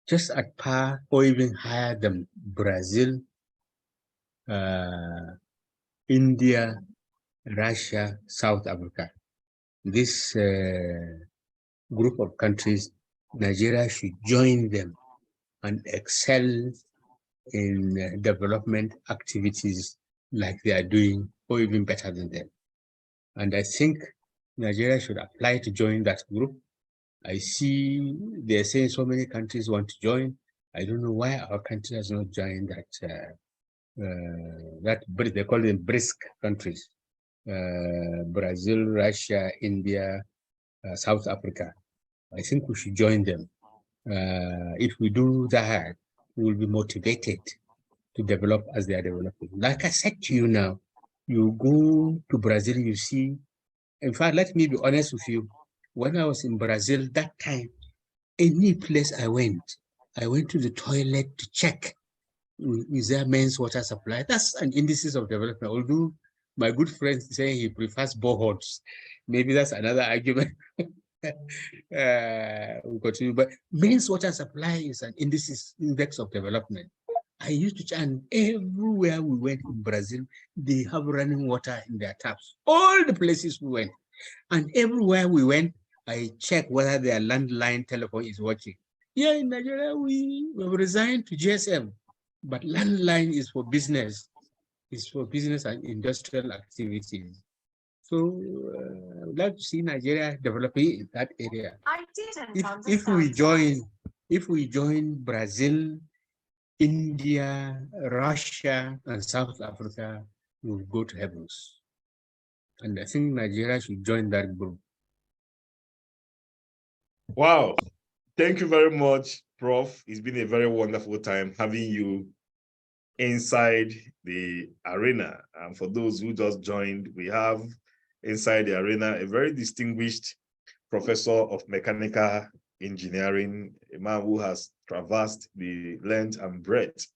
just at par or even higher than Brazil, India, Russia, South Africa. This group of countries, Nigeria should join them and excel in development activities like they are doing, or even better than them. And I think Nigeria should apply to join that group. I see they're saying so many countries want to join. I don't know why our country has not joined that they call them brisk countries. Brazil, Russia, India, South Africa. I think we should join them. If we do that, we will be motivated to develop as they are developing. Like I said to you now, you go to Brazil, you see. In fact, let me be honest with you. When I was in Brazil that time, any place I went to the toilet to check, is there men's water supply? That's an indices of development. Although my good friend is saying he prefers boreholes. Maybe that's another argument. We'll continue. But men's water supply is an index of development. I used to check, and everywhere we went in Brazil, they have running water in their taps. All the places we went. And everywhere we went, I checked whether their landline telephone is working. Here in Nigeria, we have resigned to GSM, but landline is for business. It's for business and industrial activities. So I would like to see Nigeria developing in that area. I didn't understand. If we join Brazil, India, Russia, and South Africa, we'll go to heavens. And I think Nigeria should join that group. Wow. Thank you very much, Prof. It's been a very wonderful time having you inside the arena. And for those who just joined, we have inside the arena a very distinguished professor of mechanical engineering, a man who has traversed the length and breadth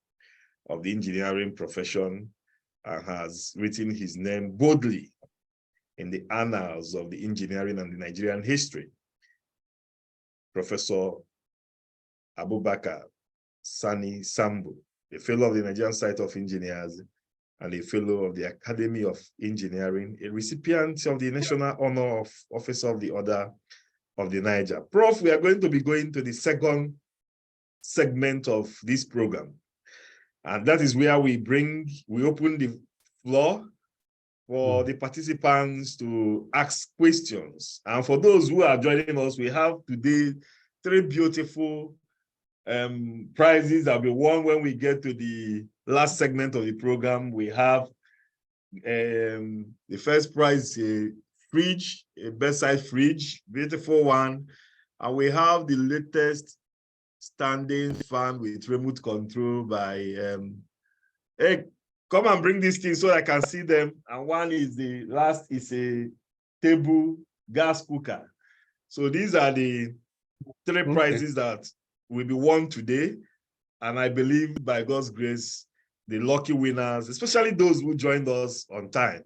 of the engineering profession and has written his name boldly in the annals of the engineering and the Nigerian history. Professor ABUBAKAR SANI SAMBO, a fellow of the Nigerian Society of Engineers and a fellow of the Academy of Engineering, a recipient of the National Honor of Officer of the Order of the Niger. Prof, we are going to be going to the second segment of this program. And that is where we open the floor for the participants to ask questions. And for those who are joining us, we have today 3 beautiful prizes that will be won when we get to the last segment of the program. We have the first prize, a fridge, a bedside fridge, beautiful one. And we have the latest standing fan with remote control by, hey, come and bring these things so I can see them. And one is the last is a table gas cooker. So these are the 3 prizes that will be won today. And I believe by God's grace, the lucky winners, especially those who joined us on time,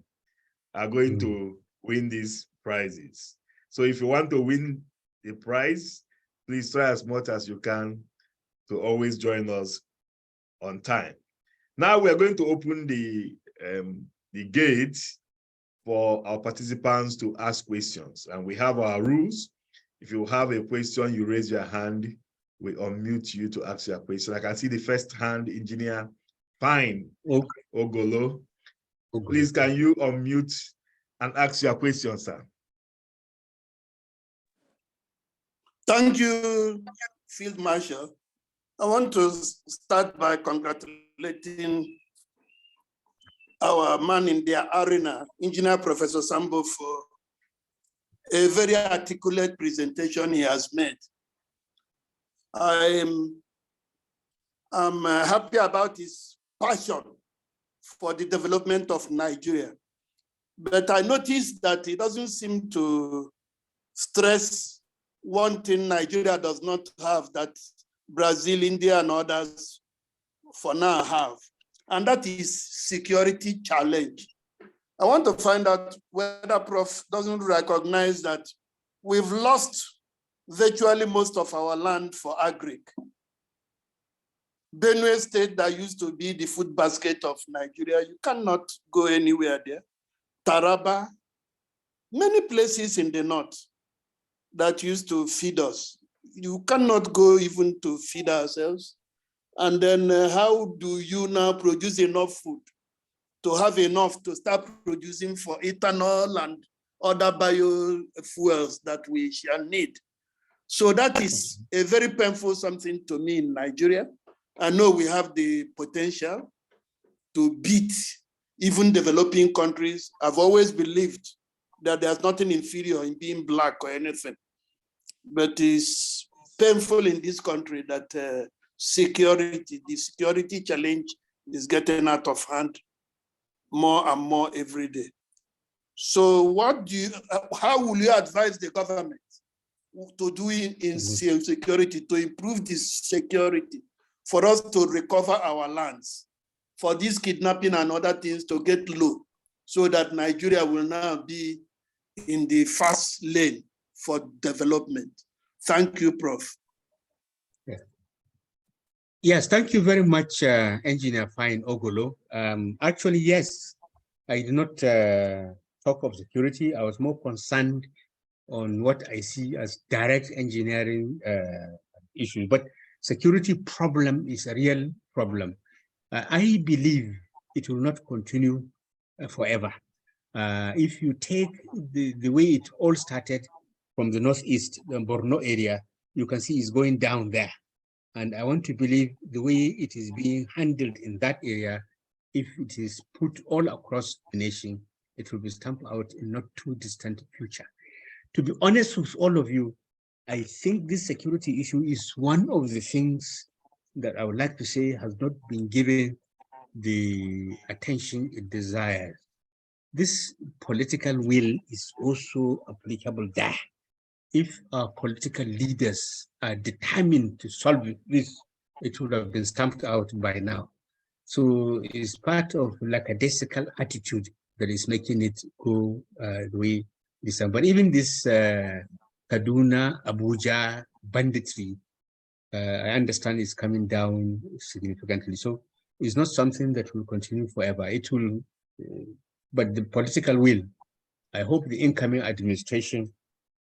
are going to win these prizes. So if you want to win the prize, please try as much as you can to always join us on time. Now we are going to open the gate for our participants to ask questions. And we have our rules. If you have a question, you raise your hand, we unmute you to ask your question. I can see the first hand, Engineer Fine Ogolo. Please, can you unmute and ask your question, sir? Thank you, Field Marshal. I want to start by congratulating our man in the arena, Engineer Professor Sambo, for a very articulate presentation he has made. I'm happy about his passion for the development of Nigeria. But I noticed that he doesn't seem to stress one thing Nigeria does not have that Brazil, India, and others for now have, and that is security challenge. I want to find out whether Prof doesn't recognize that we've lost virtually most of our land for agric. Benue State, that used to be the food basket of Nigeria, you cannot go anywhere there. Taraba, many places in the north that used to feed us. You cannot go even to feed ourselves. And then how do you now produce enough food to have enough to start producing for ethanol and other biofuels that we shall need? So that is a very painful something to me in Nigeria. I know we have the potential to beat even developing countries. I've always believed that there's nothing inferior in being black or anything. But it's painful in this country that the security challenge is getting out of hand more and more every day. So how will you advise the government to do in security, to improve this security, for us to recover our lands, for this kidnapping and other things to get low, so that Nigeria will now be in the fast lane for development? Thank you, Prof. Yeah. Yes, thank you very much, Engineer FAEng Ogolo. Actually, yes, I did not talk of security. I was more concerned on what I see as direct engineering issues. But security problem is a real problem. I believe it will not continue forever. If you take the way it all started from the northeast, the Borno area, you can see it's going down there. And I want to believe the way it is being handled in that area, if it is put all across the nation, it will be stamped out in not too distant future. To be honest with all of you, I think this security issue is one of the things that I would like to say has not been given the attention it desires. This political will is also applicable there. If our political leaders are determined to solve this, it would have been stamped out by now. So it's part of lackadaisical attitude that is making it go the way this. But even this Kaduna, Abuja banditry, I understand is coming down significantly. So it's not something that will continue forever. It will, but the political will, I hope the incoming administration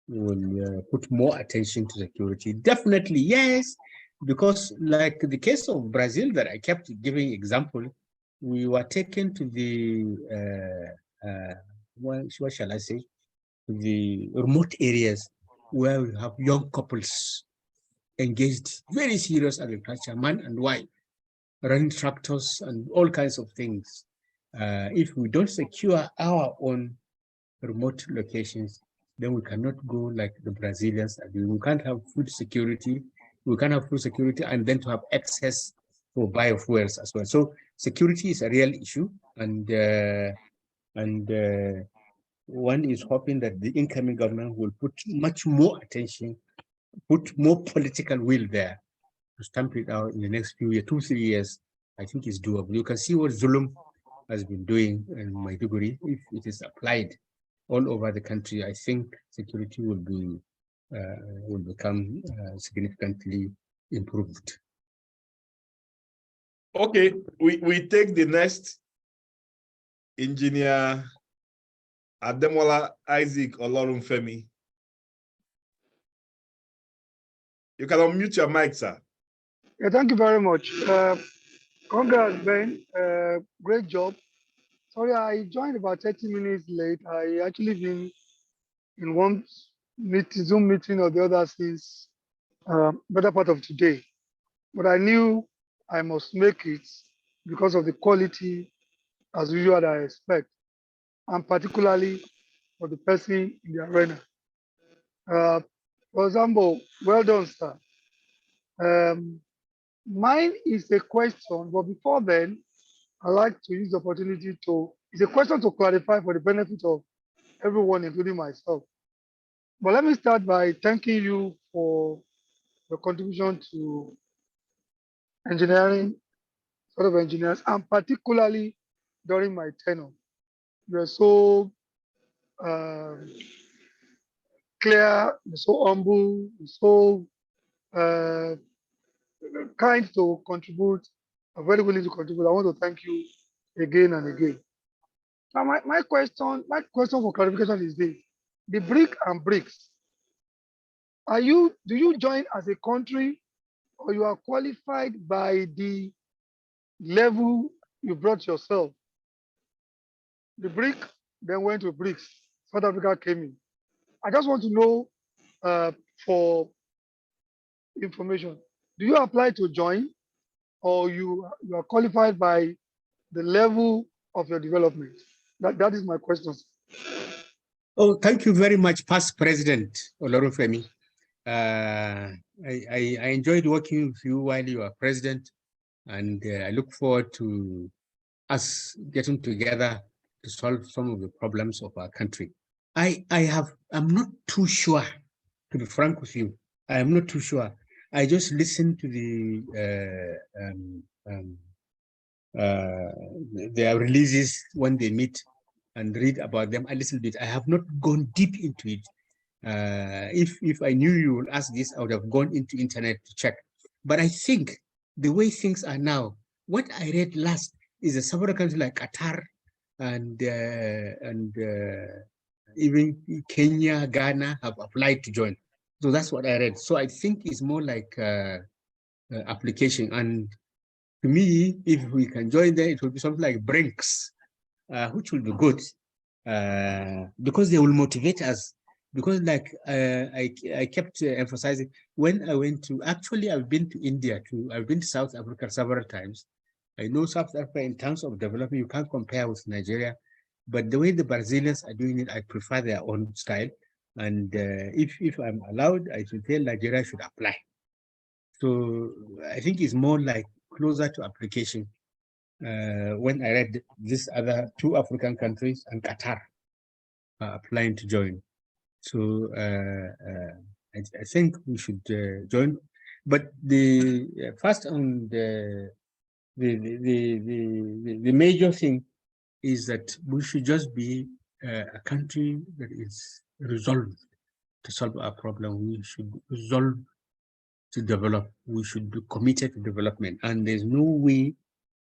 will put more attention to security. Definitely, yes, because like the case of Brazil that I kept giving example, we were taken to the, what shall I say, the remote areas where we have young couples engaged very serious agriculture, man and wife, running tractors and all kinds of things. If we don't secure our own remote locations, then we cannot go like the Brazilians are doing. We can't have food security. We can't have food security and then to have access for biofuels as well. So security is a real issue, and one is hoping that the incoming government will put much more attention, put more political will there to stamp it out in the next few years, 2-3 years. I think is doable. You can see what Zulum has been doing in Maiduguri. If it is applied all over the country, I think security will become significantly improved. Okay, we take the next Engineer Ademola Isaac Olorunfemi. You can unmute your mic, sir. Yeah, thank you very much. Congrats, Ben. Great job. Sorry, I joined about 30 minutes late. I actually been in one Zoom meeting or the other since better part of today. But I knew I must make it because of the quality as usual that I expect, and particularly for the person in the arena. Uh, for example, well done, sir. Um, Mine is a question, but before then, I like to use the opportunity to, it's a question to clarify for the benefit of everyone, including myself. But let me start by thanking you for your contribution to engineering, sort of engineers, and particularly during my tenure. You are so um clear, you're so humble, you're so uh, kind to contribute, very willing to contribute. I want to thank you again and again. Now, my question for clarification is this: the BRIC and BRICS, do you join as a country, or you are qualified by the level you brought yourself? The BRIC then went to BRICS. South Africa came in. I just want to know, for information, do you apply to join, or you are qualified by the level of your development? That is my question. Oh, thank you very much, past President Olorunfemi. I enjoyed working with you while you were president, and I look forward to us getting together to solve some of the problems of our country. I'm not too sure, to be frank with you. I am not too sure. I just listened to their releases when they meet and read about them a little bit. I have not gone deep into it. If I knew you would ask this, I would have gone into internet to check. But I think the way things are now, what I read last is that several countries like Qatar and even Kenya, Ghana have applied to join. So that's what I read. So I think it's more like application. And to me, if we can join there, it will be something like BRICS, which will be good because they will motivate us. Because like I kept emphasizing, when I went to, actually I've been to India too, I've been to South Africa several times. I know South Africa in terms of development, you can't compare with Nigeria, but the way the Brazilians are doing it, I prefer their own style. And if I'm allowed, I should tell Nigeria should apply. So I think it's more like closer to application. When I read these other two African countries and Qatar are applying to join. So I think we should join. But the first on the major thing is that we should just be a country that is resolved to solve our problem. We should resolve to develop. We should be committed to development. And there's no way,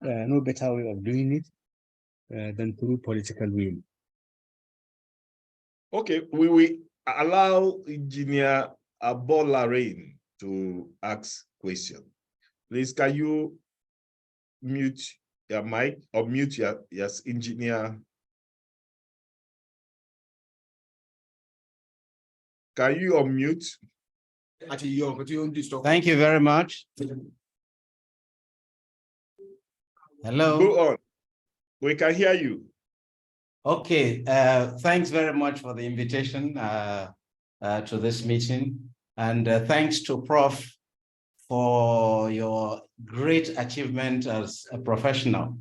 no better way of doing it than through political will. Okay, we will allow Engineer Abolarain to ask question. Please, can you mute your mic or mute your yes, engineer? Can you unmute? Thank you very much. Hello. Go on. We can hear you. Okay. Thanks very much for the invitation to this meeting. And thanks to Prof for your great achievement as a professional.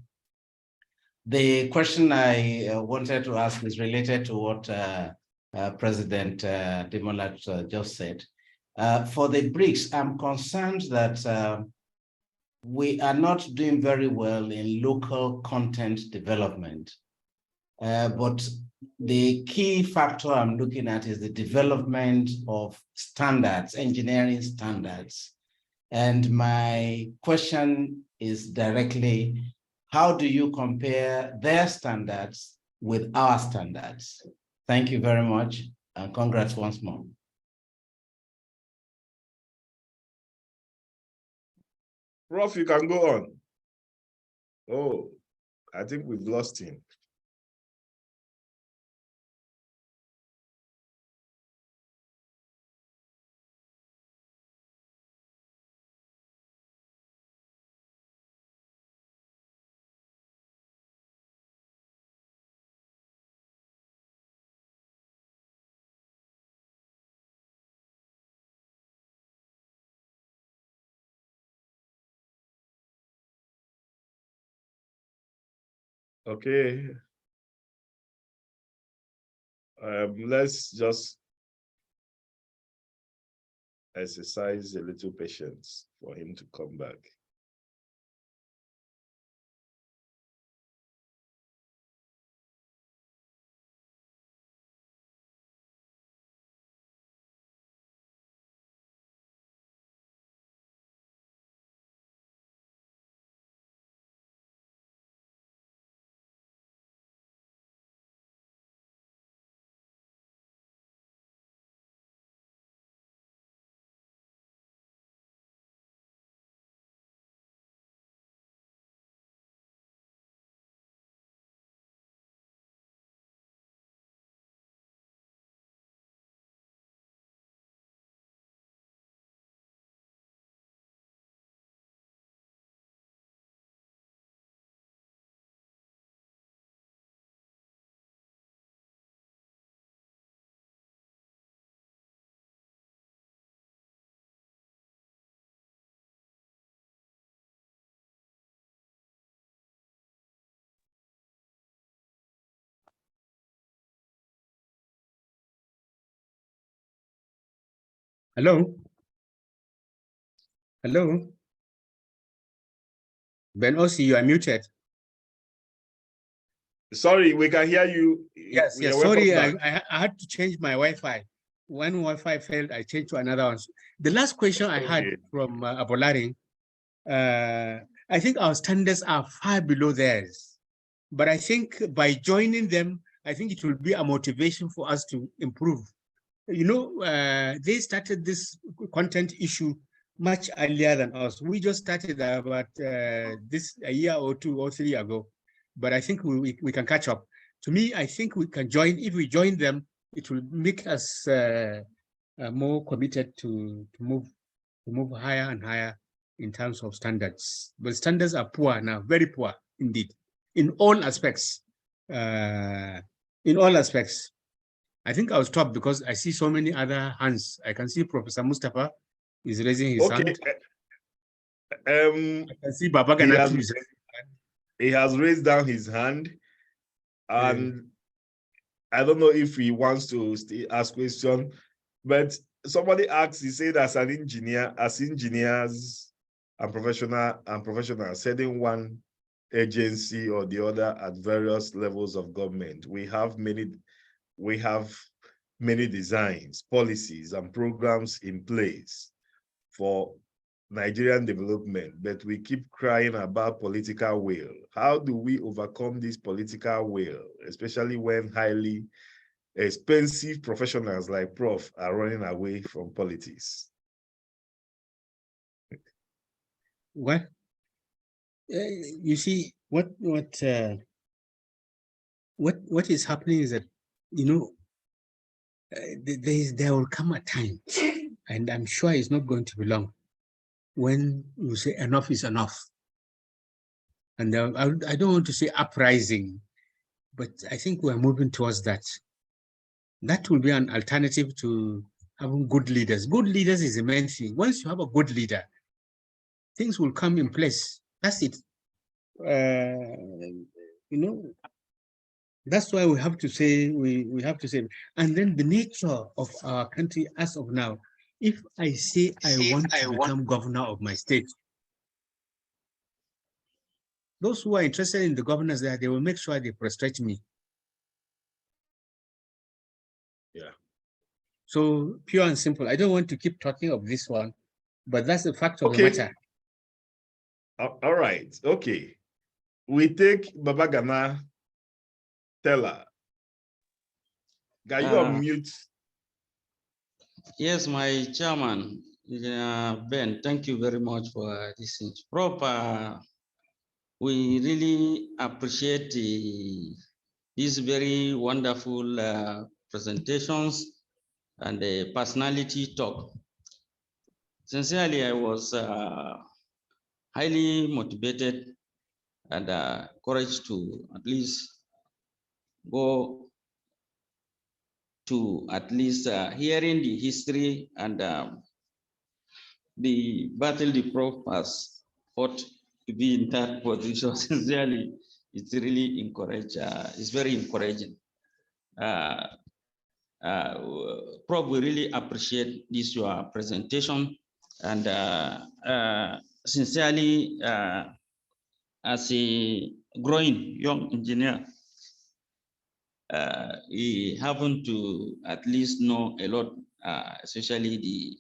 The question I wanted to ask is related to what President Demolat just said. For the BRICS, I'm concerned that we are not doing very well in local content development. But the key factor I'm looking at is the development of standards, engineering standards. And my question is directly, how do you compare their standards with our standards? Thank you very much, and congrats once more. Prof, you can go on. Oh, I think we've lost him. Okay. Let's just exercise a little patience for him to come back. Hello? Hello? Ben Ossi, you are muted. Sorry, we can hear you. Yes, We yes. are welcome Sorry, back. I had to change my Wi-Fi. One Wi-Fi failed, I changed to another one. The last question I had Okay. from Abolari, I think our standards are far below theirs. But I think by joining them, I think it will be a motivation for us to improve. You know, they started this content issue much earlier than us. We just started about this a year or 2 or 3 ago, but I think we can catch up. To me, I think we can join. If we join them, it will make us more committed to move higher and higher in terms of standards. But standards are poor now, very poor indeed, in all aspects. In all aspects. I think I'll stop because I see so many other hands. I can see Professor Mustafa is raising his hand. I can see Babagana too is raising his hand. He has raised down his hand, and I don't know if he wants to still ask question, but somebody asked, he said as an engineer, as engineers and professionals heading one agency or the other at various levels of government, we have many designs, policies, and programs in place for Nigerian development, but we keep crying about political will. How do we overcome this political will, especially when highly expensive professionals like Prof are running away from politics? Well, you see, what is happening is that, you know, there will come a time, and I'm sure it's not going to be long, when you say enough is enough. And I don't want to say uprising, but I think we're moving towards that. That will be an alternative to having good leaders. Good leaders is the main thing. Once you have a good leader, things will come in place. That's it. You know, that's why we have to say, we have to say, and then the nature of our country as of now, if I say I want to become governor of my state, those who are interested in the governors there, they will make sure they frustrate me. Yeah. So pure and simple. I don't want to keep talking of this one, but that's the fact of the matter. All right. Okay. We take Babagana Teller. Can you unmute? Yes, my chairman, Ben, thank you very much for this. Prof, we really appreciate these very wonderful presentations and the personality talk. Sincerely, I was highly motivated and encouraged to at least go to at least hearing the history and the battle the Prof has fought to be in that position. Sincerely, It's really it's very encouraging. Prof, we really appreciate this your presentation, and sincerely, as a growing young engineer, we happen to at least know a lot, especially the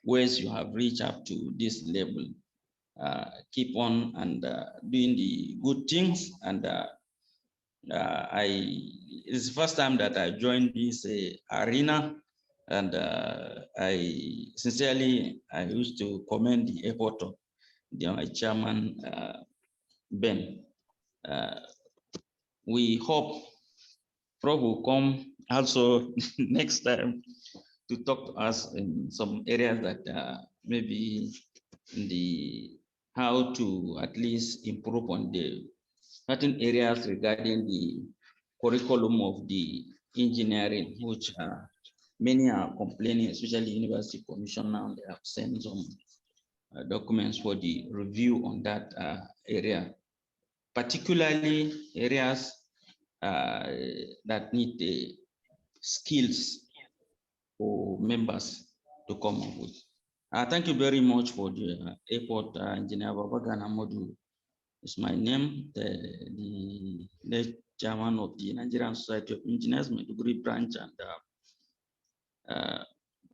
ways you have reached up to this level. Keep on and doing the good things, and it's the first time that I joined this arena, and I wish to commend the effort of my chairman, Ben. We hope Prof will come also next time to talk to us in some areas that maybe in the how to at least improve on the certain areas regarding the curriculum of the engineering, which many are complaining, especially University Commission now. They have sent some documents for the review on that area, particularly areas that need the skills for members to come up with. Thank you very much for the effort. Engineer ABUBAKAR Modu is my name, the chairman of the Nigerian Society of Engineers, Maiduguri branch, and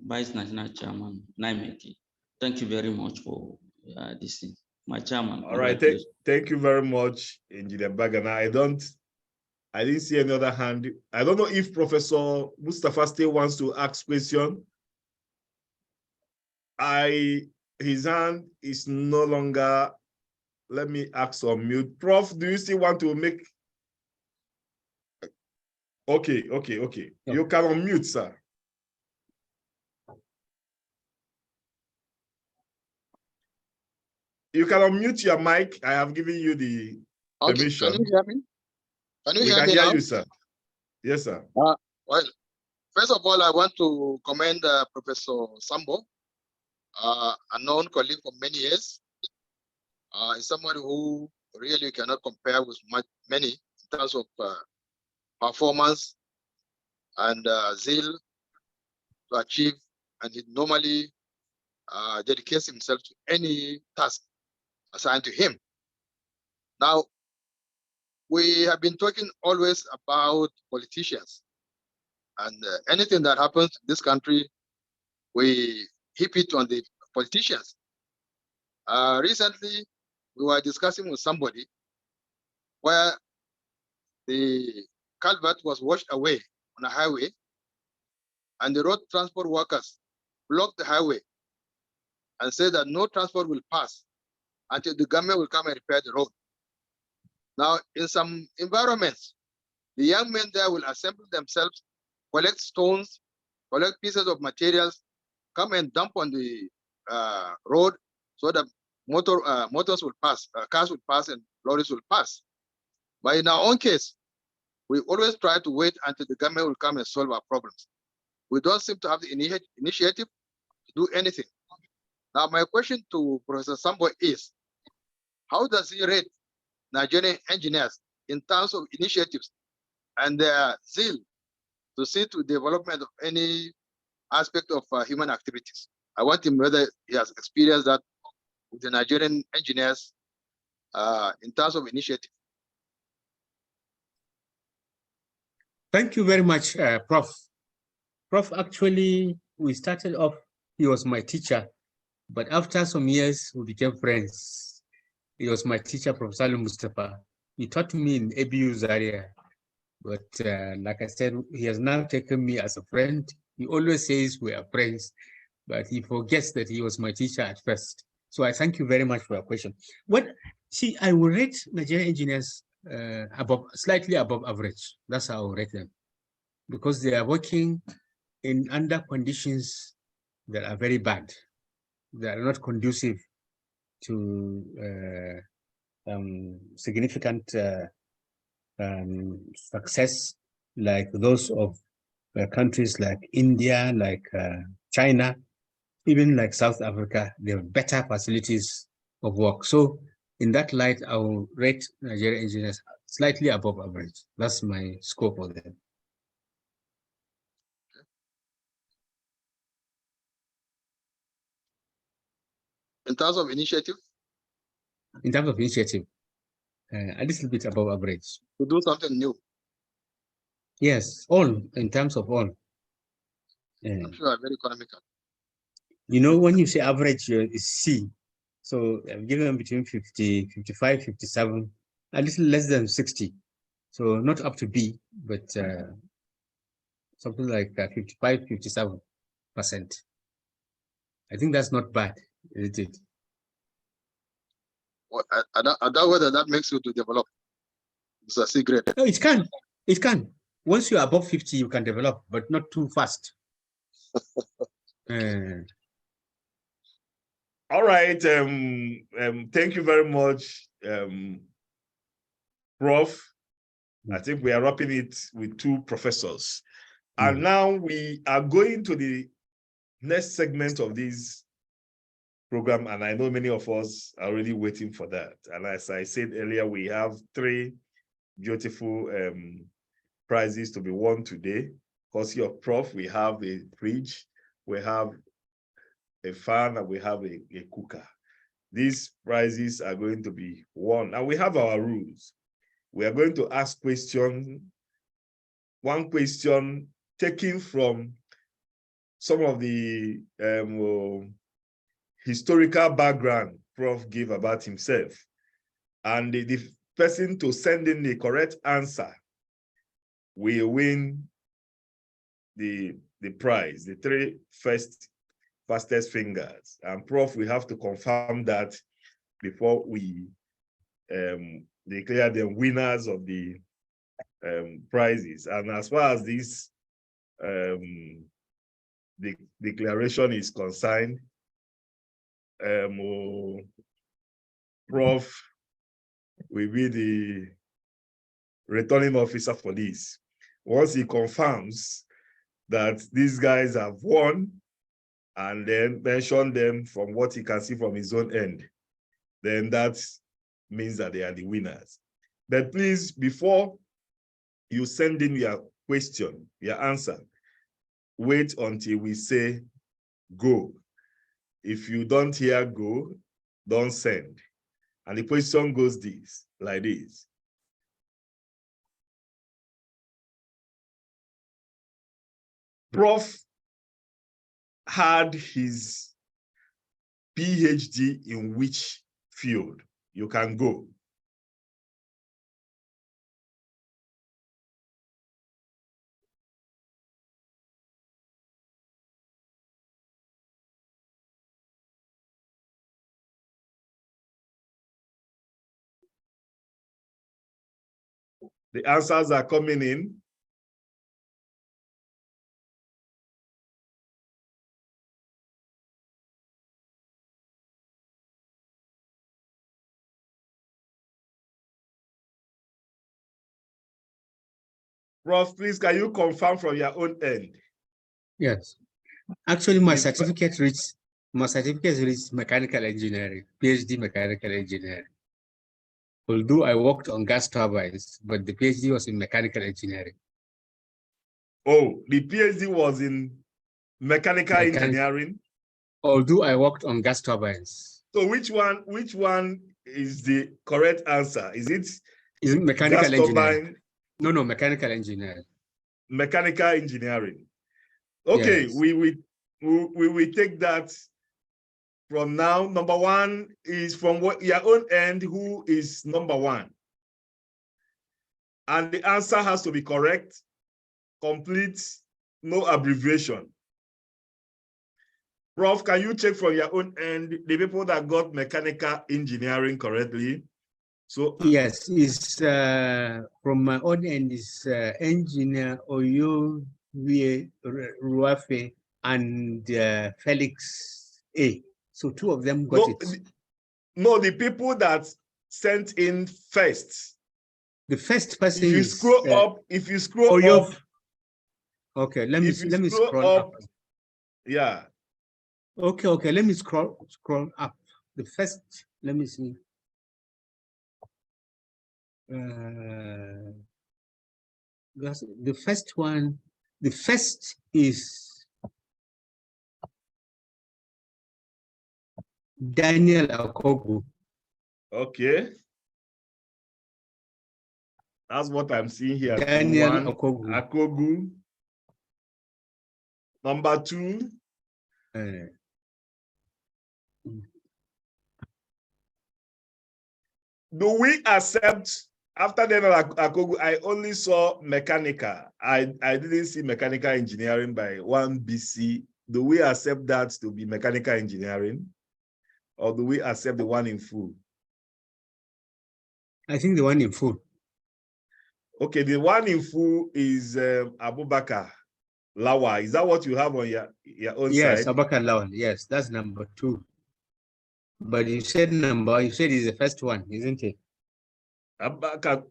Vice National Chairman, Naimeki. Thank you very much for this thing. My chairman. All right, thank you very much, Engineer Bagana. I didn't see any other hand. I don't know if Professor Mustafa still wants to ask question. His hand is no longer. Let me ask on mute. Prof, do you still want to make? Okay. Yeah. You can unmute, sir. You can unmute your mic. I have given you the permission. Can you hear me? Can you hear me? We can hear you, sir. Yes, sir. Well, first of all, I want to commend Professor Sambo, a known colleague for many years. Is somebody who really cannot compare with many in terms of performance and zeal to achieve, and he normally dedicates himself to any task assigned to him. Now, we have been talking always about politicians, and anything that happens in this country, we heap it on the politicians. Recently, we were discussing with somebody where the culvert was washed away on a highway, and the road transport workers blocked the highway and said that no transport will pass until the government will come and repair the road. Now, in some environments, the young men there will assemble themselves, collect stones, collect pieces of materials, come and dump on the road so that motors will pass, cars will pass, and lorries will pass. But in our own case, we always try to wait until the government will come and solve our problems. We don't seem to have the initiative to do anything. Now, my question to Professor Sambo is, how does he rate Nigerian engineers in terms of initiatives and their zeal to see to development of any aspect of human activities? I want him whether he has experienced that with the Nigerian engineers in terms of initiative. Thank you very much, Prof. Prof, actually, we started off, he was my teacher, but after some years, we became friends. He was my teacher, Professor Mustafa. He taught me in ABU Zaria, but like I said, he has now taken me as a friend. He always says we are friends, but he forgets that he was my teacher at first. So I thank you very much for your question. I will rate Nigerian engineers slightly above average. That's how I will rate them, because they are working under conditions that are very bad. They are not conducive to significant success like those of countries like India, like China, even like South Africa. They have better facilities of work. So in that light, I will rate Nigerian engineers slightly above average. That's my score for them. In terms of initiative? In terms of initiative, a little bit above average. To do something new. Yes, all, in terms of all. I'm sure very economical. You know, when you say average, is C. So I've given them between 50, 55, 57, a little less than 60. So not up to B, but something like 55, 57%. I think that's not bad, is it? Well, I doubt whether that makes you to develop. It's a secret. No, it can. It can. Once you're above 50, you can develop, but not too fast. All right. Thank you very much, Prof. I think we are wrapping it with 2 professors. And now we are going to the next segment of this program, and I know many of us are already waiting for that. And as I said earlier, we have 3 beautiful prizes to be won today. Courtesy of Prof, we have a fridge, we have a fan, and we have a cooker. These prizes are going to be won, and we have our rules. We are going to ask questions, one question taken from some of the historical background Prof gave about himself. And the person to send in the correct answer will win the prize, the 3 fastest fingers. And Prof, we have to confirm that before we declare them winners of the prizes. And as far as this the declaration is concerned, Prof will be the returning officer for this. Once he confirms that these guys have won, and then mention them from what he can see from his own end, then that means that they are the winners. But please, before you send in your question, your answer, wait until we say go. If you don't hear go, don't send. And the question goes like this. Prof had his PhD in which field? You can go. The answers are coming in. Prof, please, can you confirm from your own end? Yes. Actually, my certificate reads mechanical engineering, PhD mechanical engineering. Although I worked on gas turbines, but the PhD was in mechanical engineering. Oh, the PhD was in mechanical engineering? Although I worked on gas turbines. So which one is the correct answer? Is it mechanical gas turbine? No, mechanical engineering. Mechanical engineering. Okay, yes. we will take that from now. Number 1 is from your own end. Who is number 1? And the answer has to be correct, complete, no abbreviation. Prof, can you check from your own end the people that got mechanical engineering correctly? So yes, is from my own end is engineer Oyo Ruafe and Felix A. So 2 of them got it. No, the people that sent in first. The first person. If you scroll up, if you scroll up. Okay, let me scroll up. Yeah. Okay, let me scroll up. The first, let me see. Because the first one, the first is Daniel Akogu. Okay. That's what I'm seeing here. Daniel One, Akogu. Akogu. Number 2. Do we accept, after Daniel Akogu, I only saw mechanical. I didn't see mechanical engineering by 1BC. Do we accept that to be mechanical engineering? Or do we accept the one in full? I think the one in full. Okay, the one in full is Abubakar Lawa. Is that what you have on your own Yes, side? Abubakar Lawan. Yes, that's number 2. But you said it's the first one, isn't it? Abubakar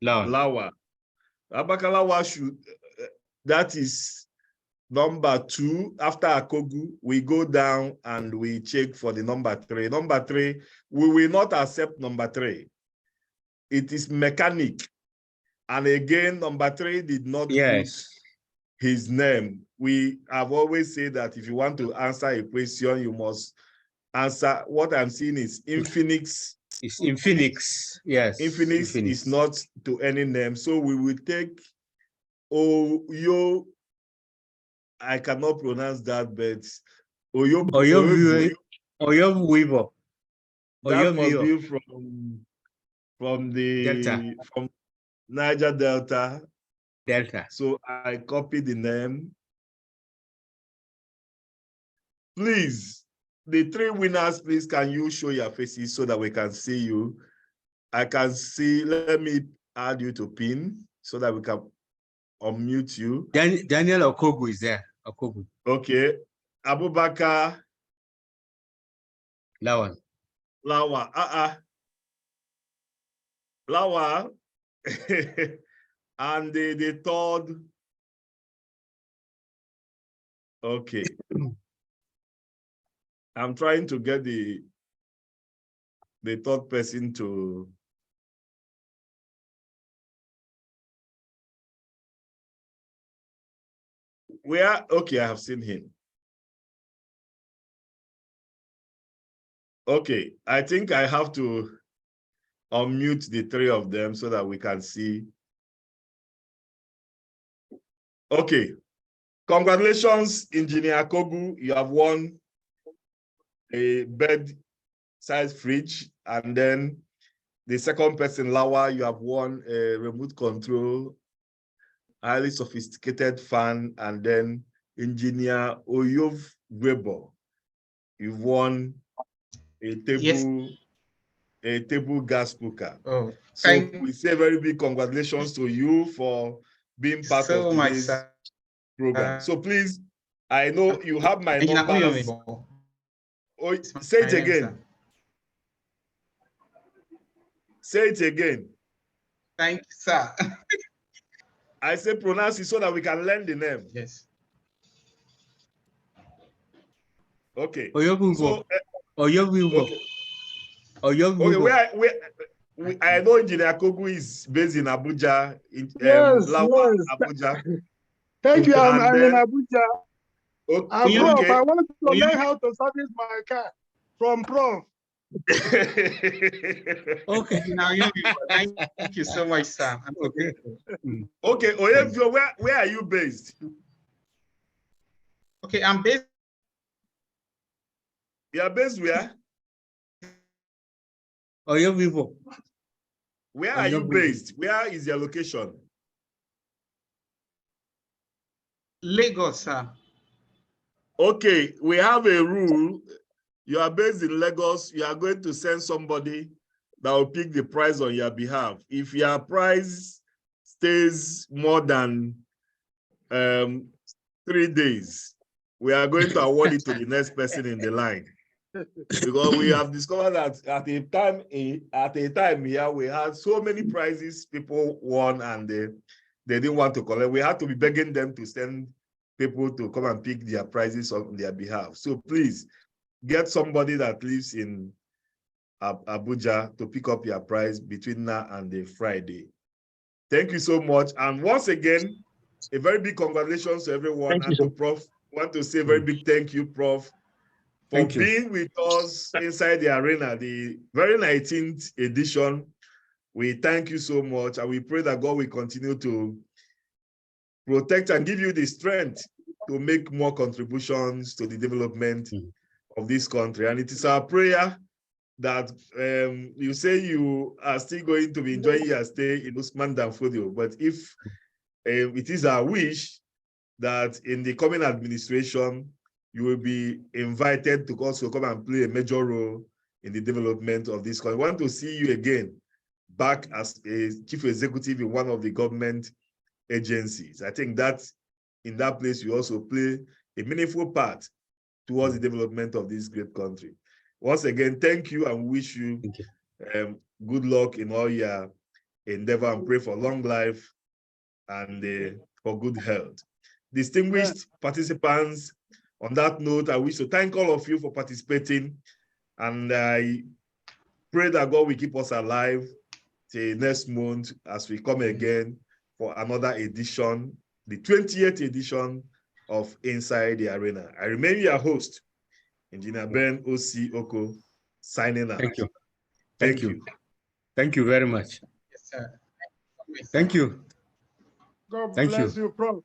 Lawan. Lawa. Abubakar Lawa should, that is number 2. After Akogu, we go down and we check for the number 3. Number 3, we will not accept number 3. It is mechanic. And again, number 3 did not put his name. We have always said that if you want to answer a question, you must answer. What I'm seeing is Infinix. It's Infinix. Yes. Infinix is not to any name. So we will take Oyo. I cannot pronounce that, but Oyo Weaver. That must be from the Delta. From Niger Delta. Delta. So I copy the name. Please, the 3 winners, please, can you show your faces so that we can see you? I can see, let me add you to pin so that we can unmute you. Daniel Okogu is there. Okogu. Okay. Abubakar Lawan. Lawa. Lawa. And the third. Okay. I'm trying to get the third person to. Where? Okay, I have seen him. Okay, I think I have to unmute the 3 of them so that we can see. Okay. Congratulations, Engineer Kogu. You have won a bed-size fridge. And then the second person, Lawa, you have won a remote control, highly sophisticated fan. And then Engineer Oyov Weber, you've won a table gas cooker. Oh, so we say very big congratulations to you for being part of today's program. So please, I know you have my numbers. Oh, say it again. Say it again. Thank you, sir. I say pronounce it so that we can learn the name. Yes. Okay. So, okay, I know Engineer Kogu is based in Abuja, Yes. Abuja. Thank you. I'm in Abuja. Okay. Prof, I want to learn how to service my car from Prof. Okay. Now, thank you so much, sir. Okay. Okay, Oyevio, where are you based? Okay, I'm based. You are based where? Oyevio. Where are you based? Where is your location? Lagos, sir. Okay, we have a rule. You are based in Lagos. You are going to send somebody that will pick the price on your behalf. If your price stays more than 3 days, we are going to award it to the next person in the line. Because we have discovered that at a time here, we had so many prizes people won and they didn't want to collect. We had to be begging them to send people to come and pick their prizes on their behalf. So please get somebody that lives in Abuja to pick up your prize between now and the Friday. Thank you so much. And once again, a very big congratulations to everyone. And to Prof, want to say a very big thank you, Prof, for being with us inside the arena, the very 19th edition. We thank you so much, and we pray that God will continue to protect and give you the strength to make more contributions to the development of this country. And it is our prayer that you say you are still going to be enjoying your stay in Usman Danfodio, but if it is our wish that in the coming administration, you will be invited to also come and play a major role in the development of this country. We want to see you again back as a chief executive in one of the government agencies. I think that in that place, you also play a meaningful part towards the development of this great country. Once again, thank you and wish you good luck in all your endeavor, and pray for long life and for good health. Distinguished participants, on that note, I wish to thank all of you for participating, and I pray that God will keep us alive till next month as we come again for another edition, the 20th edition of Inside the Arena. I remain your host, Engineer Ben O.C. Oko, signing out. Thank you. Thank you. Thank you very much. Yes, sir. Thank you. God Thank bless you. you, Prof.